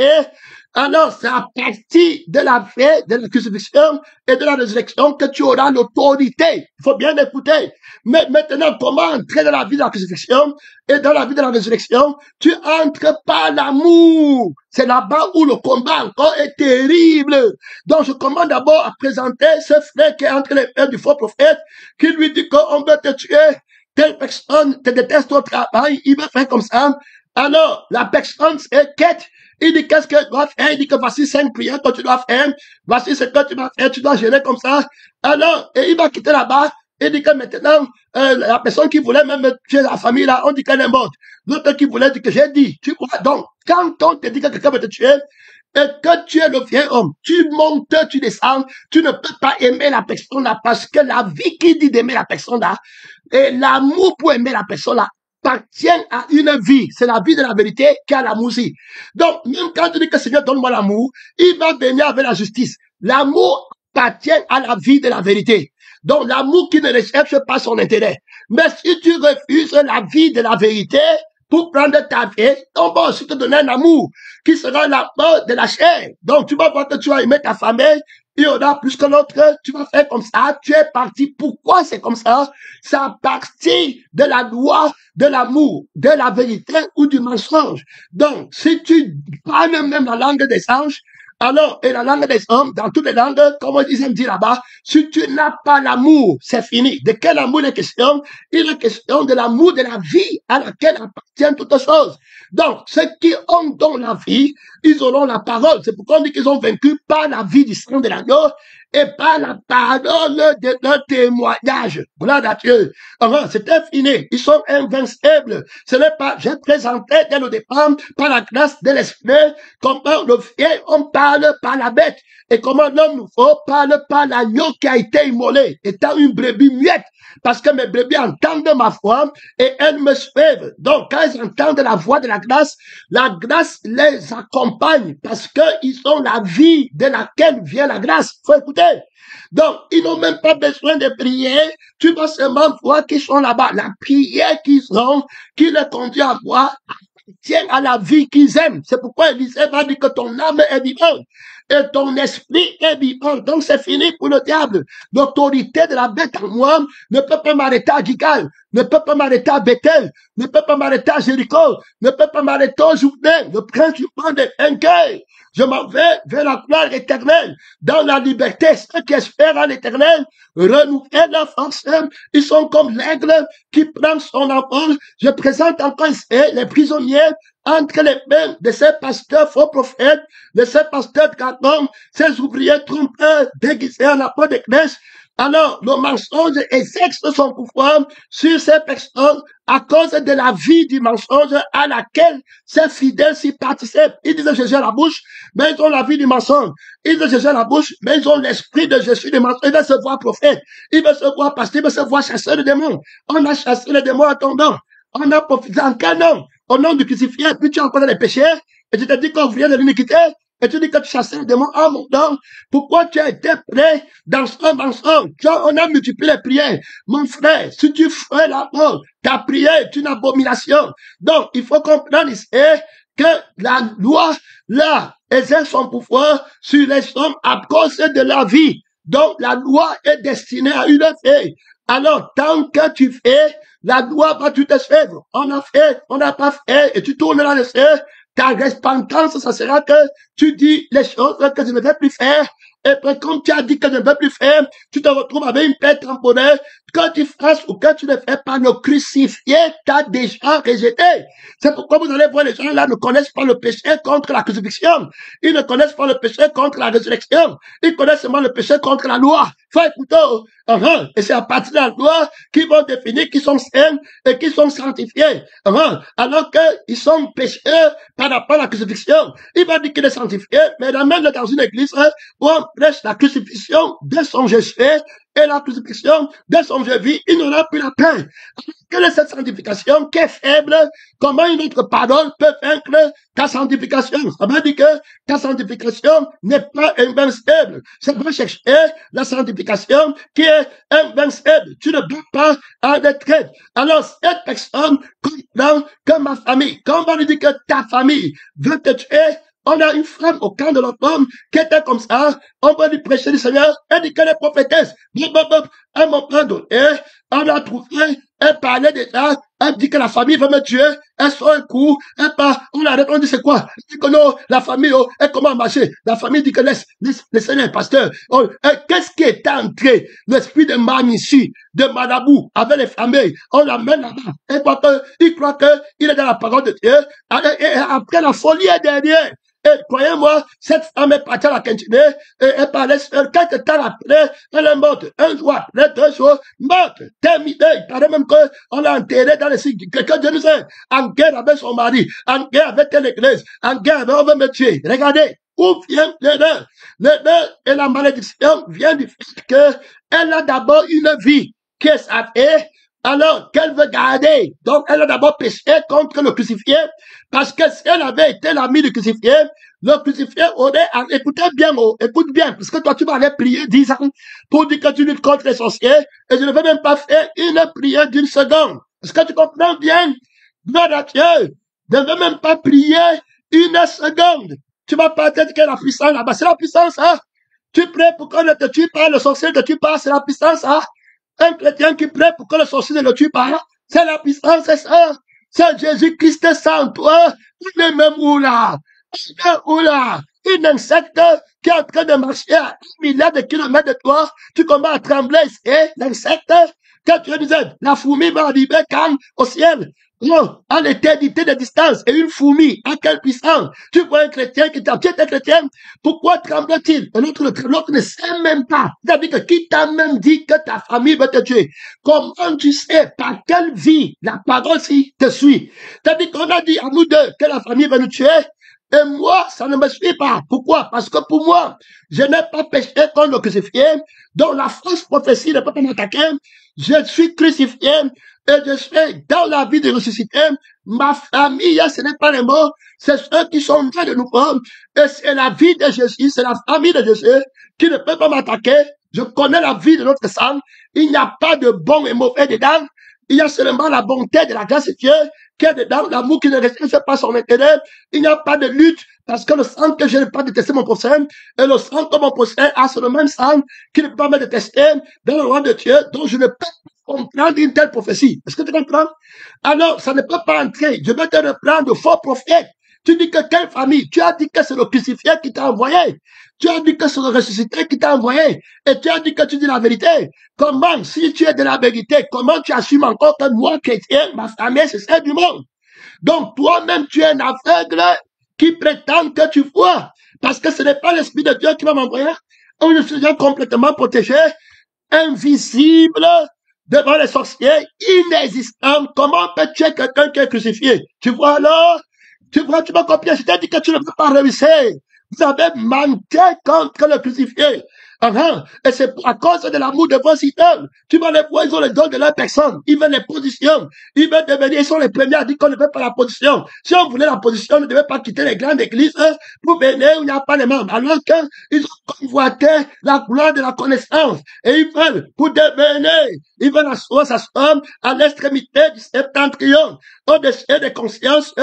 Alors, c'est à partir de la paix, de la crucifixion et de la résurrection que tu auras l'autorité. Il faut bien écouter. Mais maintenant, comment entrer dans la vie de la crucifixion et dans la vie de la résurrection? Tu entres par l'amour. C'est là-bas où le combat encore est terrible. Donc, je commence d'abord à présenter ce frère qui est entre les mains du faux prophète, qui lui dit qu'on veut te tuer. Telle personne te déteste au travail, il va faire comme ça. Alors, la personne est quête. Il dit qu'est-ce que tu dois faire? Il dit que voici 5 prières que tu dois faire. Voici ce que tu dois faire. Tu dois gérer comme ça. Alors, et il va quitter là-bas. Il dit que maintenant, la personne qui voulait même tuer la famille là, on dit qu'elle est morte. L'autre qui voulait dire que j'ai dit. Tu vois, donc, quand on te dit que quelqu'un veut te tuer, et que tu es le vieil homme, tu montes, tu descends, tu ne peux pas aimer la personne là parce que la vie qui dit d'aimer la personne là, et l'amour pour aimer la personne là, appartient à une vie. C'est la vie de la vérité qui a l'amour aussi. Donc, même quand tu dis que Seigneur, donne-moi l'amour, il va venir avec la justice. L'amour appartient à la vie de la vérité. Donc l'amour qui ne recherche pas son intérêt. Mais si tu refuses la vie de la vérité pour prendre ta vie, on va aussi te donner un amour qui sera la mort de la chair. Donc tu vas voir que tu vas aimer ta famille, il y en a plus que l'autre, tu vas faire comme ça, tu es parti. Pourquoi c'est comme ça? Ça partit de la loi, de l'amour, de la vérité ou du mensonge. Donc, si tu parles même la langue des anges, alors, et la langue des hommes, dans toutes les langues, comme ils aiment dire là-bas, si tu n'as pas l'amour, c'est fini. De quel amour il est question? Il est question de l'amour de la vie à laquelle appartiennent toutes choses. Donc, ceux qui ont dans la vie, ils auront la parole. C'est pourquoi on dit qu'ils ont vaincu par la vie du sang de l'agneau et par la parole de leur témoignage. Gloire à Dieu. Alors, c'était fini. Ils sont invincibles. Ce n'est pas, j'ai présenté dès le départ, par la grâce de l'esprit, comment le vieil homme parle par la bête et comment l'homme nouveau parle par l'agneau qui a été immolé, étant une brebis muette. Parce que mes brebis entendent ma voix et elles me suivent. Donc, quand ils entendent la voix de la grâce les accompagne parce qu'ils ont la vie de laquelle vient la grâce. Faut écouter. Donc, ils n'ont même pas besoin de prier. Tu vas seulement voir qu'ils sont là-bas. La prière qu'ils ont, qui les conduit à voir, tient à la vie qu'ils aiment. C'est pourquoi Élisée va dire que ton âme est vivante et ton esprit est vivant. Donc c'est fini pour le diable. L'autorité de la bête en moi ne peut pas m'arrêter à Gigal, ne peut pas m'arrêter à Bethel, ne peut pas m'arrêter à Jéricho, ne peut pas m'arrêter au Jourdain, le principal des vainqueurs. Je m'en vais vers la gloire éternelle, dans la liberté. Ceux qui espèrent à l'éternel, renouveler leur force. Ils sont comme l'aigle qui prend son envol. Je présente encore les prisonniers entre les mains de ces pasteurs faux prophètes, de ces pasteurs cantons, ces ouvriers trompeurs déguisés en apôtres de Christ. Alors, le mensonge exerce son pouvoir sur ces personnes à cause de la vie du mensonge à laquelle ces fidèles s'y participent. Ils disent Jésus à la bouche, mais ils ont la vie du mensonge. Ils disent Jésus à la bouche, mais ils ont l'esprit de Jésus du mensonge. Ils veulent se voir prophète, ils veulent se voir pasteur, ils veulent se voir chasseur de démons. On a chassé les démons à ton nom. On a profité en quel nom? Au nom du crucifié, puis tu as encore les péchés, et tu te dis qu'on vient de l'iniquité, et tu dis que tu chasses les démons en mon nom. Pourquoi tu as été prêt dans ce mensonge? On a multiplié les prières. Mon frère, si tu fais la mort, ta prière est une abomination. Donc, il faut comprendre ici que la loi, là, exerce son pouvoir sur les hommes à cause de la vie. Donc, la loi est destinée à une fin. Alors, tant que tu fais, la loi va tout te suivre. On a fait, on n'a pas fait, et tu tournes là dessus. Ta repentance, ça sera que tu dis les choses que je ne vais plus faire. Et puis, comme tu as dit que je ne vais plus faire, tu te retrouves avec une paix tamponneuse. Que tu fasses ou que tu ne fais pas, le crucifié t'a déjà rejeté. C'est pourquoi vous allez voir les gens là ne connaissent pas le péché contre la crucifixion. Ils ne connaissent pas le péché contre la résurrection. Ils connaissent seulement le péché contre la loi. Faut écouter. Et c'est à partir de la loi qu'ils vont définir qui sont saints et qui sont sanctifiés. Alors qu'ils sont pécheurs par rapport à la crucifixion. Il va dire qu'il est sanctifié, mais il amène dans une église où on prêche la crucifixion de son Jésus et la crucifixion de son Jésus, il n'aura plus la paix. Quelle est cette sanctification qui est faible? Comment une autre parole peut vaincre ta sanctification? Ça veut dire que ta sanctification n'est pas invincible. C'est pas chercher la sanctification qui est invincible. Tu ne peux pas en être. Alors, cette personne comprend que ma famille, quand on va lui dire que ta famille veut te tuer, on a une femme au camp de l'autre homme qui était comme ça. On va lui prêcher du Seigneur. Elle dit qu'elle est prophétesse. À un moment donné, on a trouvé, elle parlait de ça. Elle dit que la famille veut me tuer. Elle sort un coup. Elle part. On arrête. On dit c'est quoi? Elle dit que non, la famille, elle comment marcher? La famille dit que laisse le pasteur. Qu'est-ce qui est entré? L'esprit de Manichi, de Madabou, avec les familles. On l'amène là-bas. Il croit qu'il est dans la parole de Dieu. Et après, la folie est derrière. Et croyez-moi, cette femme est partie à la cantine et elle parlait seule. Quelques temps après, elle est morte. Un jour après, 2 jours, morte. Terminée. Il paraît même qu'on l'a enterrée dans les signes. Quelqu'un de nous est en guerre avec son mari, en guerre avec l'église, en guerre avec on veut me tuer. Regardez. Où vient l'erreur? L'erreur et la malédiction vient du fait qu'elle a d'abord une vie qui est sa vie. Alors qu'elle veut garder. Donc, elle a d'abord péché contre le crucifié, parce que si elle avait été l'ami du crucifié, Le crucifié aurait, écoutez bien, écoute bien, parce que toi, tu vas aller prier 10 ans pour dire que tu luttes contre les sorciers, et je ne vais même pas faire une prière d'une seconde. Est-ce que tu comprends bien? Gloire à Dieu. Je ne vais même pas prier une seconde. Tu vas pas dire que la puissance là-bas, c'est la puissance, hein? Tu pries pour qu'on ne te tue pas, le sorcier ne te tue pas, c'est la puissance, hein? Un chrétien qui prie pour que le sorcier ne le tue pas, c'est la puissance, c'est ça. C'est Jésus-Christ sans toi. Il est même où là? Il est où là? Un insecte qui est en train de marcher à 1 milliard de kilomètres de toi, tu commences à trembler, et l'insecte, quand tu disais, la fourmi va arriver quand au ciel? Non, à l'éternité de distance. Et une fourmi, à quelle puissance? Tu vois un chrétien qui t'a dit, tu es chrétien, pourquoi tremble-t-il? Et l'autre ne sait même pas. C'est-à-dire que qui t'a même dit que ta famille va te tuer? Comment tu sais par quelle vie la parole ci te suit? C'est-à-dire qu'on a dit à nous deux que la famille va nous tuer. Et moi, ça ne me suit pas. Pourquoi? Parce que pour moi, je n'ai pas péché contre le crucifié, donc la fausse prophétie ne peut pas m'attaquer. Je suis crucifié et je suis dans la vie de ressuscité. Ma famille, ce n'est pas les morts, c'est ceux qui sont nés de nouveau. Et c'est la vie de Jésus, c'est la famille de Jésus qui ne peut pas m'attaquer. Je connais la vie de notre sang. Il n'y a pas de bon et mauvais dedans. Il y a seulement la bonté de la grâce de Dieu qui est dedans, l'amour qui ne respecte pas son intérêt. Il n'y a pas de lutte parce que le sang que je n'ai pas détesté mon prochain et le sang que mon prochain a, c'est le même sang qui ne peut pas me détester dans le roi de Dieu, dont je ne peux pas comprendre une telle prophétie. Est-ce que tu comprends? Alors, ça ne peut pas entrer. Je vais te reprendre de faux prophètes. Tu dis que quelle famille? Tu as dit que c'est le crucifié qui t'a envoyé. Tu as dit que c'est le ressuscité qui t'a envoyé. Et tu as dit que tu dis la vérité. Comment, si tu es de la vérité, comment tu assumes encore que moi, chrétien, ma famille, c'est celle du monde? Donc, toi-même, tu es un aveugle qui prétend que tu vois. Parce que ce n'est pas l'Esprit de Dieu qui va m'envoyer. Où je suis complètement protégé, invisible, devant les sorciers, inexistant. Comment peux-tu tuer quelqu'un qui est crucifié? Tu vois alors? Tu vois, tu m'as copié. Je t'ai dit que tu ne peux pas réussir. Vous avez manqué contre le crucifié. Et c'est à cause de l'amour de vos idoles. Tu vas les voir, ils ont les dons de leur personne. Ils veulent les positions. Ils veulent devenir, ils sont les premiers à dire qu'on ne veut pas la position. Si on voulait la position, on ne devait pas quitter les grandes églises pour venir où il n'y a pas de membres. Alors qu'ils ont convoité la gloire de la connaissance. Et ils veulent, pour devenir, ils veulent asseoir sa femme à l'extrémité du septentrion, au-dessus des consciences,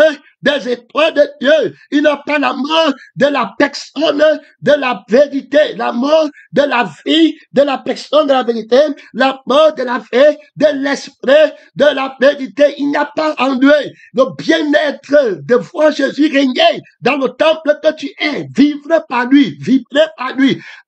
des étoiles de Dieu. Il n'a pas la mort de la personne de la vérité, la mort de la vie de la personne de la vérité, la mort de la vie de l'esprit de la vérité. Il n'y a pas en lui le bien-être de voir Jésus régner dans le temple que tu es, vivre par lui,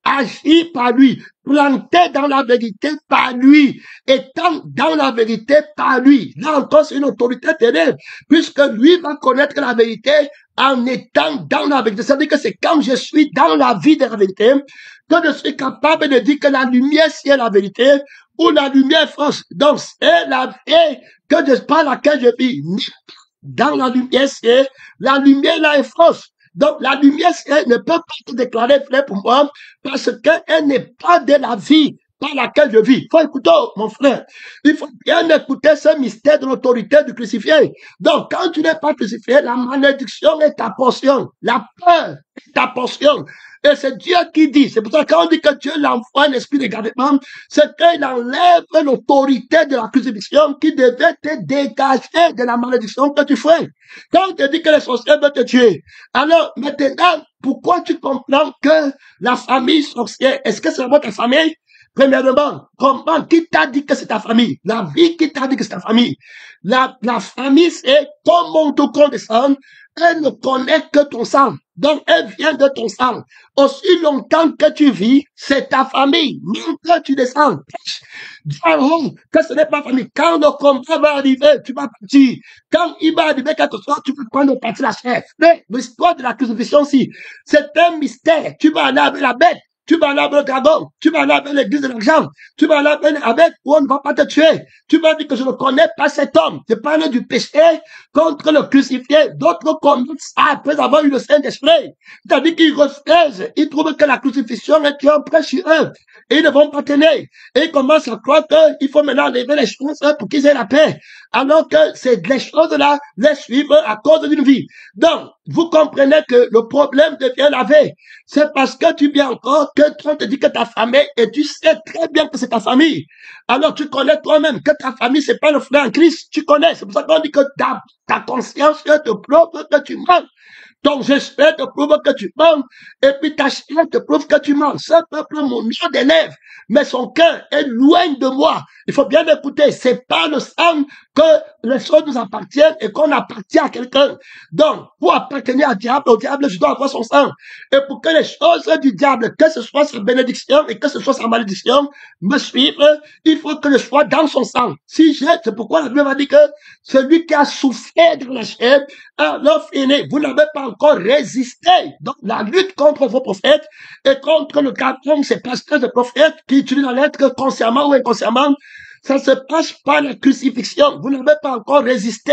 agir par lui, planté dans la vérité par lui, étant dans la vérité par lui. Là encore, c'est une autorité terrible, puisque lui va connaître la vérité en étant dans la vérité. C'est-à-dire que c'est quand je suis dans la vie de la vérité que je suis capable de dire que la lumière, c'est la vérité, ou la lumière est fausse. Donc, c'est la vie par laquelle je vis. Dans la lumière, c'est la lumière là est fausse. Donc, la lumière ne peut pas se déclarer vraie pour moi parce qu'elle n'est pas de la vie par laquelle je vis. Il faut écouter, mon frère. Il faut bien écouter ce mystère de l'autorité du crucifié. Donc, quand tu n'es pas crucifié, la malédiction est ta portion. La peur est ta portion. Et c'est Dieu qui dit. C'est pour ça que quand on dit que Dieu l'envoie un esprit de gardement, c'est qu'il enlève l'autorité de la crucifixion qui devait te dégager de la malédiction que tu fais. Quand on te dit que les sorciers veulent te tuer, alors maintenant, pourquoi tu comprends que la famille sorcière, est-ce que c'est vraiment ta famille? Premièrement, comment, qui t'a dit que c'est ta famille? La vie qui t'a dit que c'est ta famille. La famille, c'est comment ton condescend, elle ne connaît que ton sang. Donc, elle vient de ton sang. Aussi longtemps que tu vis, c'est ta famille. Même que tu descends. Dis que ce n'est pas famille. Quand le combat va arriver, tu vas partir. Quand il va arriver quelque chose, tu peux prendre partir la chef. Mais l'histoire de la crucifixion, si, c'est un mystère. Tu vas aller avec la bête. Tu vas aller avec le dragon, tu vas aller avec l'église de l'argent, tu vas aller avec où on ne va pas te tuer. Tu vas dire que je ne connais pas cet homme. Je parle du péché contre le crucifié. D'autres commencent après avoir eu le Saint-Esprit. C'est-à-dire qu'ils refusent. Ils trouvent que la crucifixion est un prêt sur eux. Et ils ne vont pas tenir. Et ils commencent à croire qu'il faut maintenant lever les choses pour qu'ils aient la paix. Alors que c'est les choses-là les suivent à cause d'une vie. Donc, vous comprenez que le problème devient la veille. C'est parce que tu viens encore que on te dit que ta famille, et tu sais très bien que c'est ta famille. Alors tu connais toi-même que ta famille, c'est pas le frère en Christ. Tu connais. C'est pour ça qu'on dit que ta conscience te prouve que tu mens. Ton geste te prouve que tu mens. Et puis ta chair te prouve que tu mens. Ce peuple mon nom des lèvres, mais son cœur est loin de moi. Il faut bien écouter. C'est pas le sang que les choses nous appartiennent et qu'on appartient à quelqu'un. Donc, pour appartenir au diable, je dois avoir son sang. Et pour que les choses du diable, que ce soit sa bénédiction et que ce soit sa malédiction, me suivent, il faut que je sois dans son sang. Si j'ai, c'est pourquoi la Bible va dire que celui qui a souffert dans la chair, alors fini, vous n'avez pas encore résisté. Donc, la lutte contre vos prophètes et contre le carton, ces pasteurs de prophètes qui utilisent la lettre consciemment ou inconsciemment, ça se passe par la crucifixion. Vous n'avez pas encore résisté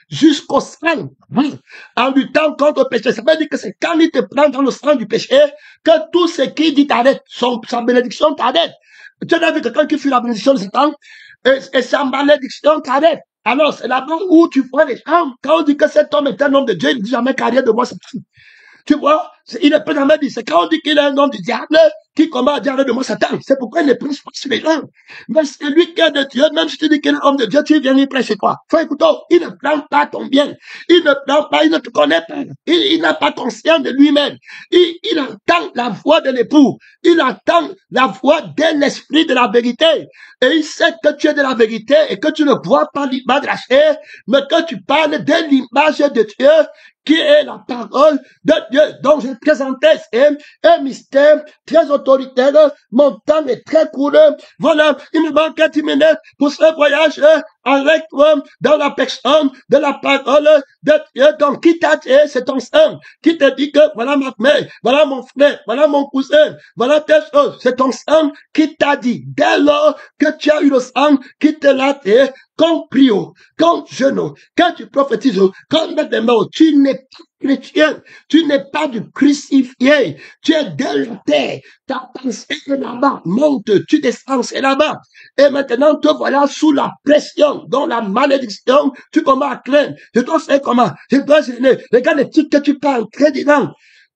jusqu'au sang. En luttant contre le péché. Ça veut dire que c'est quand il te prend dans le sang du péché que tout ce qu'il dit t'arrête. Sa bénédiction t'arrête. Tu as vu quelqu'un qui fuit la bénédiction de Satan et sa malédiction t'arrête. Alors, c'est là-bas où tu vois les gens. Quand on dit que cet homme est un homme de Dieu, il ne dit jamais carrière de moi, c'est tout. Tu vois, il ne peut jamais dire. C'est quand on dit qu'il est un homme du diable qui combat à dire de moi Satan. C'est pourquoi il ne prêche pas sur les gens. Mais c'est lui qui est de Dieu. Même si tu dis qu'il est un homme de Dieu, tu viens lui prêcher quoi? Faut écouter. Il ne prend pas ton bien. Il ne prend pas, il ne te connaît pas. Il n'a pas conscience de lui-même. Il entend la voix de l'époux. Il entend la voix de l'esprit de la vérité. Et il sait que tu es de la vérité et que tu ne vois pas l'image de la chair, mais que tu parles de l'image de Dieu qui est la parole de Dieu. Donc, je présentais un mystère très autoritaire. Mon temps est très court. Voilà, il me manque 10 minutes pour ce voyage avec toi dans la personne de la parole de Dieu. Donc, qui t'a dit, c'est ton sang. Qui te dit que voilà ma mère, voilà mon frère, voilà mon cousin, voilà telle chose. C'est ton sang qui t'a dit. Dès lors que tu as eu le sang qui te l'a dit, quand prio, quand jeûne, quand tu prophétises, quand tu mets des mots, tu n'es pas chrétien, tu n'es pas du crucifié, tu es de la terre, ta pensée est là-bas, monte, tu descends, c'est là-bas. Et maintenant, te voilà sous la pression, dans la malédiction, tu commences à craindre. Je dois faire comment? Je dois gêner. Regarde les trucs que tu peux entrer dedans.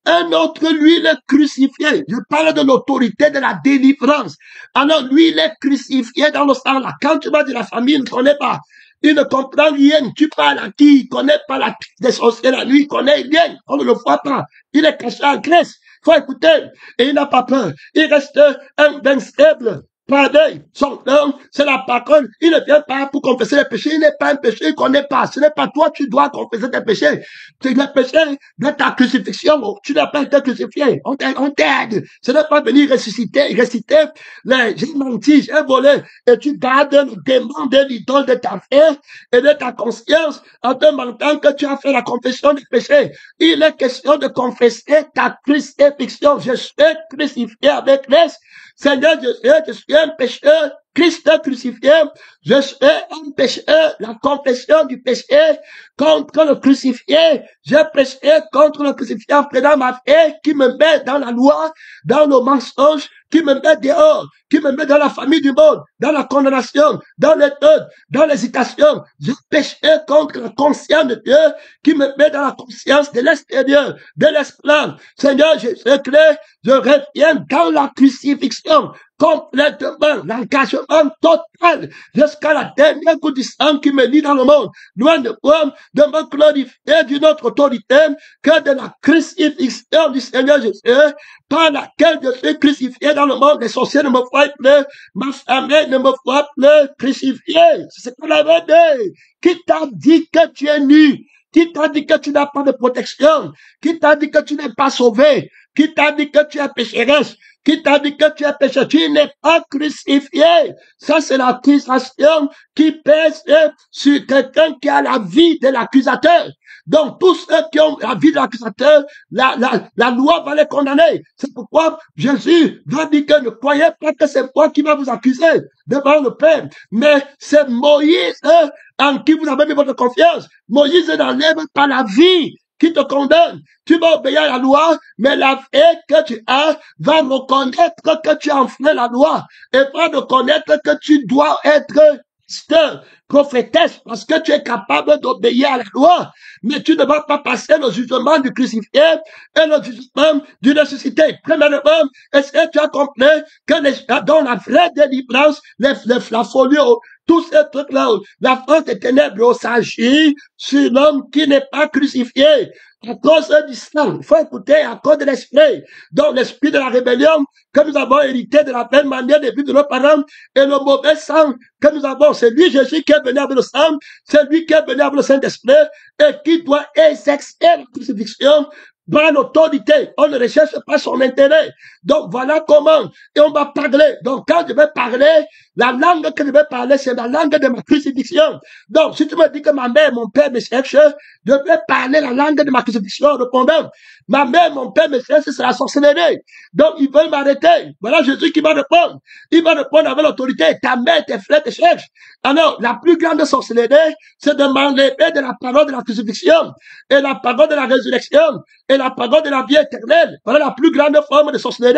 Un autre, lui, il est crucifié. Je parle de l'autorité de la délivrance. Alors, lui, il est crucifié dans le sang là. Quand tu vas de la famille, il ne connaît pas. Il ne comprend rien. Tu parles à qui? Il ne connaît pas la des sorciers la nuit. Il connaît rien. On ne le voit pas. Il est caché en Grèce. Il faut écouter. Et il n'a pas peur. Il reste invincible. Pareil, son nom, c'est la parole. Il ne vient pas pour confesser les péchés. Il n'est pas un péché, il ne connaît pas. Ce n'est pas toi, tu dois confesser tes péchés. C'est le péché de ta crucifixion. Tu n'as pas été crucifié. On t'aide. Ce n'est pas venir réciter j'ai menti, j'ai volé. Et tu gardes le démon de l'idole de ta foi et de ta conscience en te mentant que tu as fait la confession des péchés. Il est question de confesser ta crucifixion. Je suis crucifié avec Christ. Seigneur, je suis un pécheur, Christ crucifié, je suis un pécheur, la confession du péché contre le crucifié, j'ai péché contre le crucifié en prenant ma foi qui me met dans la loi, dans le mensonge, qui me met dehors, qui me met dans la famille du monde, dans la condamnation, dans l'étude, dans l'hésitation. J'ai péché contre la conscience de Dieu qui me met dans la conscience de l'extérieur, de l'esclave. Seigneur, je reviens dans la crucifixion complètement, l'engagement total jusqu'à la dernière goutte du sang qui me lie dans le monde. Loin de moi, de me glorifier d'une autre autorité que de la crucifixion du Seigneur Jésus, par laquelle je suis crucifié dans le monde. Les sorciers ne me voient plus, ma famille ne me voit plus crucifié. C'est ce qu'on avait dit. Qui t'a dit que tu es nu? Qui t'a dit que tu n'as pas de protection? Qui t'a dit que tu n'es pas sauvé? Qui t'a dit que tu es pécheresse? Qui t'a dit que tu es pécheur? Tu n'es pas crucifié. Ça, c'est l'accusation qui pèse sur quelqu'un qui a la vie de l'accusateur. Donc, tous ceux qui ont la vie de l'accusateur, la loi va les condamner. C'est pourquoi Jésus va dire que ne croyez pas que c'est moi qui va vous accuser devant le Père. Mais c'est Moïse en qui vous avez mis votre confiance. Moïse n'enlève pas la vie qui te condamne. Tu vas obéir à la loi, mais la vie que tu as va reconnaître que tu as enfreint la loi et va reconnaître que tu dois être pasteur, prophétesse, parce que tu es capable d'obéir à la loi, mais tu ne vas pas passer le jugement du crucifié et le jugement du ressuscité. Premièrement, est-ce que tu as compris que dans la vraie délivrance, la folie, tous ces trucs-là, la force des ténèbres s'agit sur l'homme qui n'est pas crucifié. À cause du sang, il faut écouter, à cause de l'esprit. Donc l'esprit de la rébellion que nous avons hérité de la même manière depuis de nos parents et le mauvais sang que nous avons, c'est lui Jésus qui est venu avec le sang, c'est lui qui est venu avec le Saint-Esprit et qui doit exercer la crucifixion par l'autorité. On ne recherche pas son intérêt. Donc voilà comment. Et on va parler. Donc quand je vais parler, la langue que je vais parler, c'est la langue de ma crucifixion. Donc si tu me dis que ma mère, mon père me cherchent, je vais parler la langue de ma crucifixion en répondant. Ma mère, mon père me cherchent, c'est la sorcellerie. Donc ils veulent m'arrêter. Voilà Jésus qui va répondre. Il va répondre avec l'autorité. Ta mère, tes frères te cherchent. Alors la plus grande sorcellerie, c'est de m'enlever de la parole de la crucifixion et la parole de la résurrection et la parole de la vie éternelle. Voilà la plus grande forme de sorcellerie.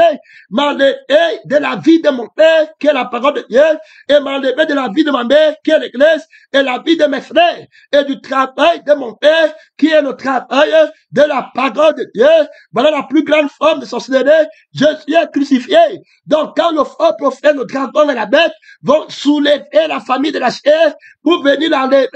M'enlever de la vie de mon père, qui est la parole de Dieu, et m'enlever de la vie de ma mère, qui est l'église, et la vie de mes frères, et du travail de mon père, qui est le travail de la parole de Dieu. Voilà la plus grande forme de sorcellerie. Je suis crucifié. Donc, quand le faux prophète, le dragon et la bête vont soulever la famille de la chair pour venir l'enlever,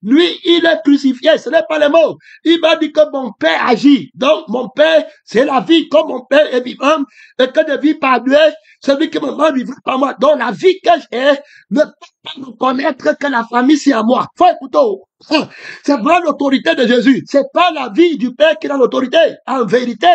lui, il est crucifié. Ce n'est pas le mot. Il m'a dit que mon père agit. Donc, mon père, c'est la vie. Comme mon père est vivant, et que de vie par lui, celui qui me mord vivra par moi. Donc, la vie que j'ai ne peut pas reconnaître que la famille, c'est à moi. Faut écouter. C'est pas l'autorité de Jésus. C'est pas la vie du Père qui a l'autorité. En vérité.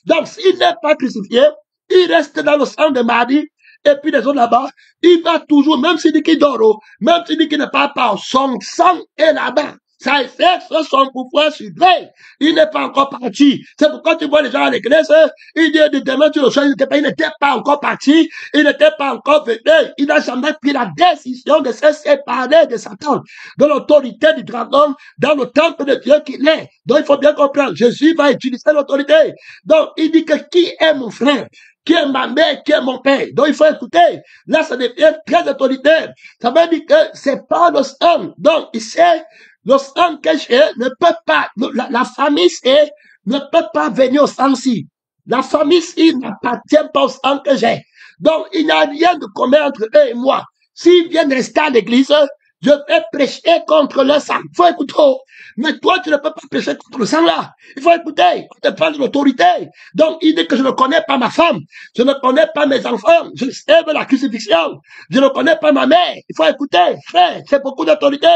Donc, s'il n'est pas crucifié, il reste dans le sang de Marie, et puis les autres là-bas, il va toujours, même s'il dit qu'il dort, même s'il dit qu'il ne parle pas, son sang est là-bas. Ça exerce son pouvoir sur lui. Il n'est pas encore parti. C'est pourquoi tu vois les gens à l'église, il dit demain tu le sois, il n'était pas encore parti, il n'était pas encore venu, il n'a jamais pris la décision de se séparer de Satan, de l'autorité du dragon, dans le temple de Dieu qu'il est. Donc il faut bien comprendre, Jésus va utiliser l'autorité. Donc il dit que qui est mon frère? Qui est ma mère, qui est mon père. Donc, il faut écouter. Là, ça devient très autoritaire. Ça veut dire que c'est pas le sang. Donc, ici, le sang que j'ai ne peut pas, la famille, c'est, ne peut pas venir au sang-ci. La famille, ici, n'appartient pas au sang que j'ai. Donc, il n'y a rien de commun entre eux et moi. S'ils viennent rester à l'église, je vais prêcher contre le sang. Il faut écouter. Mais toi, tu ne peux pas prêcher contre le sang là. Il faut écouter. On te parle de l'autorité. Donc, il dit que je ne connais pas ma femme. Je ne connais pas mes enfants. Je sers la crucifixion. Je ne connais pas ma mère. Il faut écouter. Frère, c'est beaucoup d'autorité.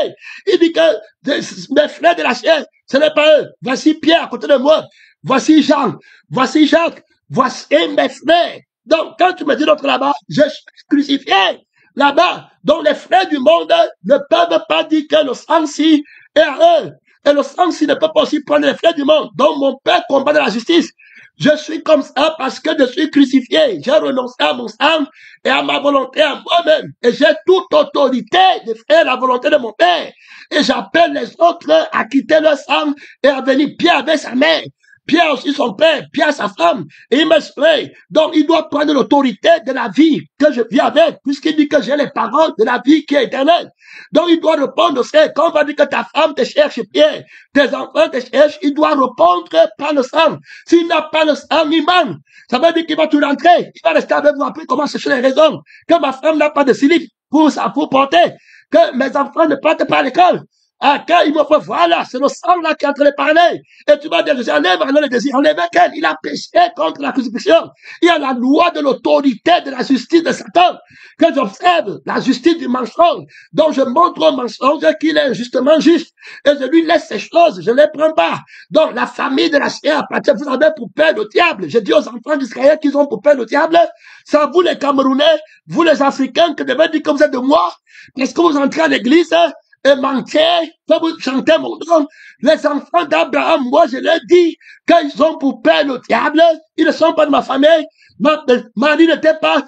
Il dit que mes frères de la chair, ce n'est pas eux. Voici Pierre à côté de moi. Voici Jean. Voici Jacques. Voici mes frères. Donc, quand tu me dis l'autre là-bas, je suis crucifié. Là-bas, donc les frères du monde ne peuvent pas dire que le sang-ci est à eux. Et le sang-ci ne peut pas aussi prendre les frères du monde. Donc mon père combat de la justice. Je suis comme ça parce que je suis crucifié. J'ai renoncé à mon sang et à ma volonté à moi-même. Et j'ai toute autorité de faire la volonté de mon père. Et j'appelle les autres à quitter le sang et à venir Pierre avec sa mère. Pierre aussi son père, Pierre sa femme, et il m'explique. Donc, il doit prendre l'autorité de la vie que je vis avec, puisqu'il dit que j'ai les paroles de la vie qui est éternelle. Donc, il doit répondre, c'est quand on va dire que ta femme te cherche, Pierre, tes enfants te cherchent, il doit répondre par le sang. S'il n'a pas le sang, il ment. Ça veut dire qu'il va tout rentrer. Il va rester avec vous après, comment chercher les raisons. Que ma femme n'a pas de slip pour porter. Que mes enfants ne partent pas à l'école. Ah, quand il me fait, voilà, c'est le sang là qui est en train de parler. Et tu vas dire, enlève le désir, enlève quel? Il a péché contre la crucifixion. Il y a la loi de l'autorité de la justice de Satan. Que j'observe la justice du mensonge. Donc je montre au mensonge qu'il est justement juste. Et je lui laisse ces choses, je ne les prends pas. Donc la famille de la chair appartient, vous avez pour père le diable. Je dis aux enfants d'Israël qu'ils ont pour père le diable. C'est à vous les Camerounais, vous les Africains, que devez dire que vous êtes de moi. Parce que vous entrez à l'église, et manquer, quand vous chantez mon nom, les enfants d'Abraham, moi je leur dis qu'ils ont pour père le diable, ils ne sont pas de ma famille, Marie n'était pas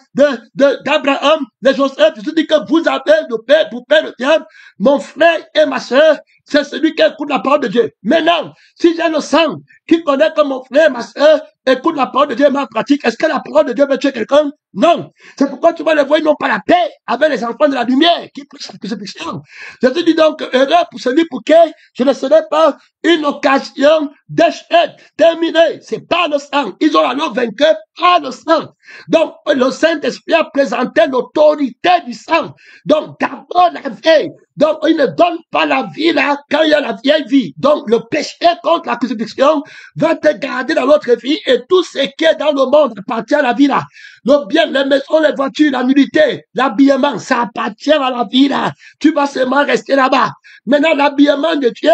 d'Abraham, les Joseph, je dis que vous avez le père pour père le diable, mon frère et ma soeur, c'est celui qui écoute la parole de Dieu. Maintenant, si j'ai le sang qui connaît que mon frère et ma soeur écoute la parole de Dieu et met en pratique. Est-ce que la parole de Dieu veut tuer quelqu'un? Non. C'est pourquoi tu vas les voir, ils n'ont pas la paix avec les enfants de la lumière qui prêchent la crucifixion. Je te dis donc, heureux pour celui pour qui je ne serai pas une occasion d'échec. Terminé. C'est pas le sang. Ils ont alors vaincu par le sang. Donc, le Saint-Esprit a présenté l'autorité du sang. Donc, d'abord la vieille. Donc, il ne donne pas la vie là quand il y a la vieille vie. Donc, le péché contre la crucifixion va te garder dans l'autre vie et tout ce qui est dans le monde appartient à la vie là. Le bien, les maisons, les voitures, la nudité, l'habillement, ça appartient à la vie là. Tu vas seulement rester là-bas. Maintenant, l'habillement de Dieu,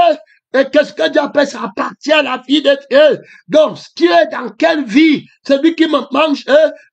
et qu'est-ce que Dieu appelle? Ça appartient à la vie de Dieu. Donc, qui est dans quelle vie? Celui qui me mange,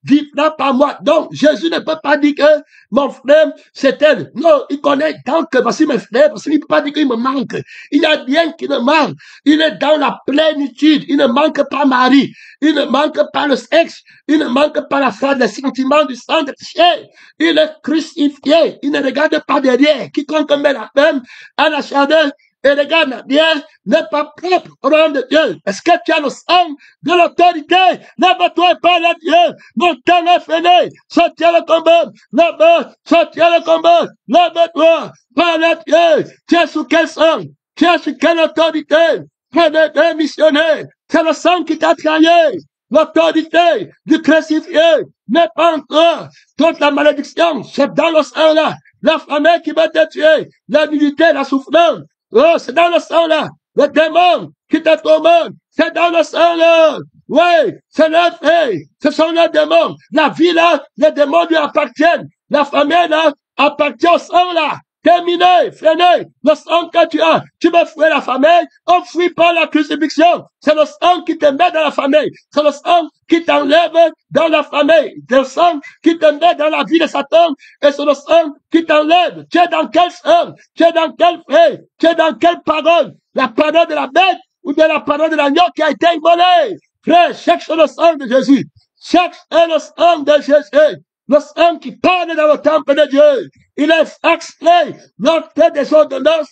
vivra par moi. Donc, Jésus ne peut pas dire que mon frère, c'est elle. Non, il connaît donc que voici mes frères, parce qu'il ne peut pas dire qu'il me manque. Il n'y a rien qui ne manque. Il est dans la plénitude. Il ne manque pas Marie. Il ne manque pas le sexe. Il ne manque pas la foi, les sentiments du sang de péché. Il est crucifié. Il ne regarde pas derrière. Quiconque met la main à la chandelle, et regarde bien, n'est pas propre au royaume de Dieu. Est-ce que tu as le sang de l'autorité? Lève-toi et parle à Dieu. Mon temps est fini. Sortez le combat. Lève, sortez le combat. Lève-toi. Parle à Dieu. Tu es sous quel sang? Tu es sous quelle autorité? Prenez des missionnaires. C'est le sang qui t'a trahi. L'autorité du crucifié n'est pas encore contre la malédiction. C'est dans le sang là. La famille qui va te tuer. La nudité, la souffrance. Oh, c'est dans le sang là. Le démon qui te tourmente, c'est dans le sang là. Oui, c'est notre fille. Ce sont les démons. La vie là, les démons lui appartiennent. La famille là, appartient au sang là. Terminé, freiné, le sang que tu as, tu veux fuir la famille, on fuit pas la crucifixion. C'est le sang qui te met dans la famille. C'est le sang qui t'enlève dans la famille. C'est le sang qui te met dans la vie de Satan. Et c'est le sang qui t'enlève. Tu es dans quel sang? Tu es dans quel fait? Tu es dans quelle parole? La parole de la bête ou de la parole de l'agneau qui a été immolée? Frère, cherche le sang de Jésus. Cherche le sang de Jésus. Le sang qui parle dans le temple de Dieu. Il est extrait l'octet des ordonnances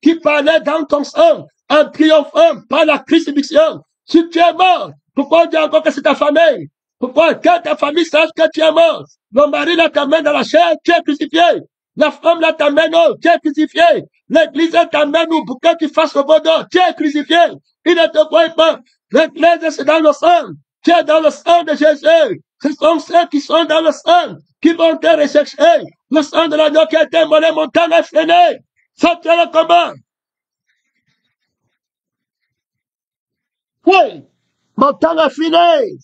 qui parlaient dans ton sang en triomphant par la crucifixion. Si tu es mort, pourquoi on dit encore que c'est ta famille? Pourquoi quand ta famille sache que tu es mort? Le mari là t'amène dans la chair, tu es crucifié. La femme là t'amène, tu es crucifié. L'église là t'amène pour que tu fasses le bon dos, tu es crucifié. Il ne te croit pas. L'église c'est dans le sang. Tu es dans le sang de Jésus. Ce sont ceux qui sont dans le sang qui vont te rechercher. Le sang de l'agneau qui a été immolé, mon temps est freiné. Sortez le combat. Oui, mon temps est fini.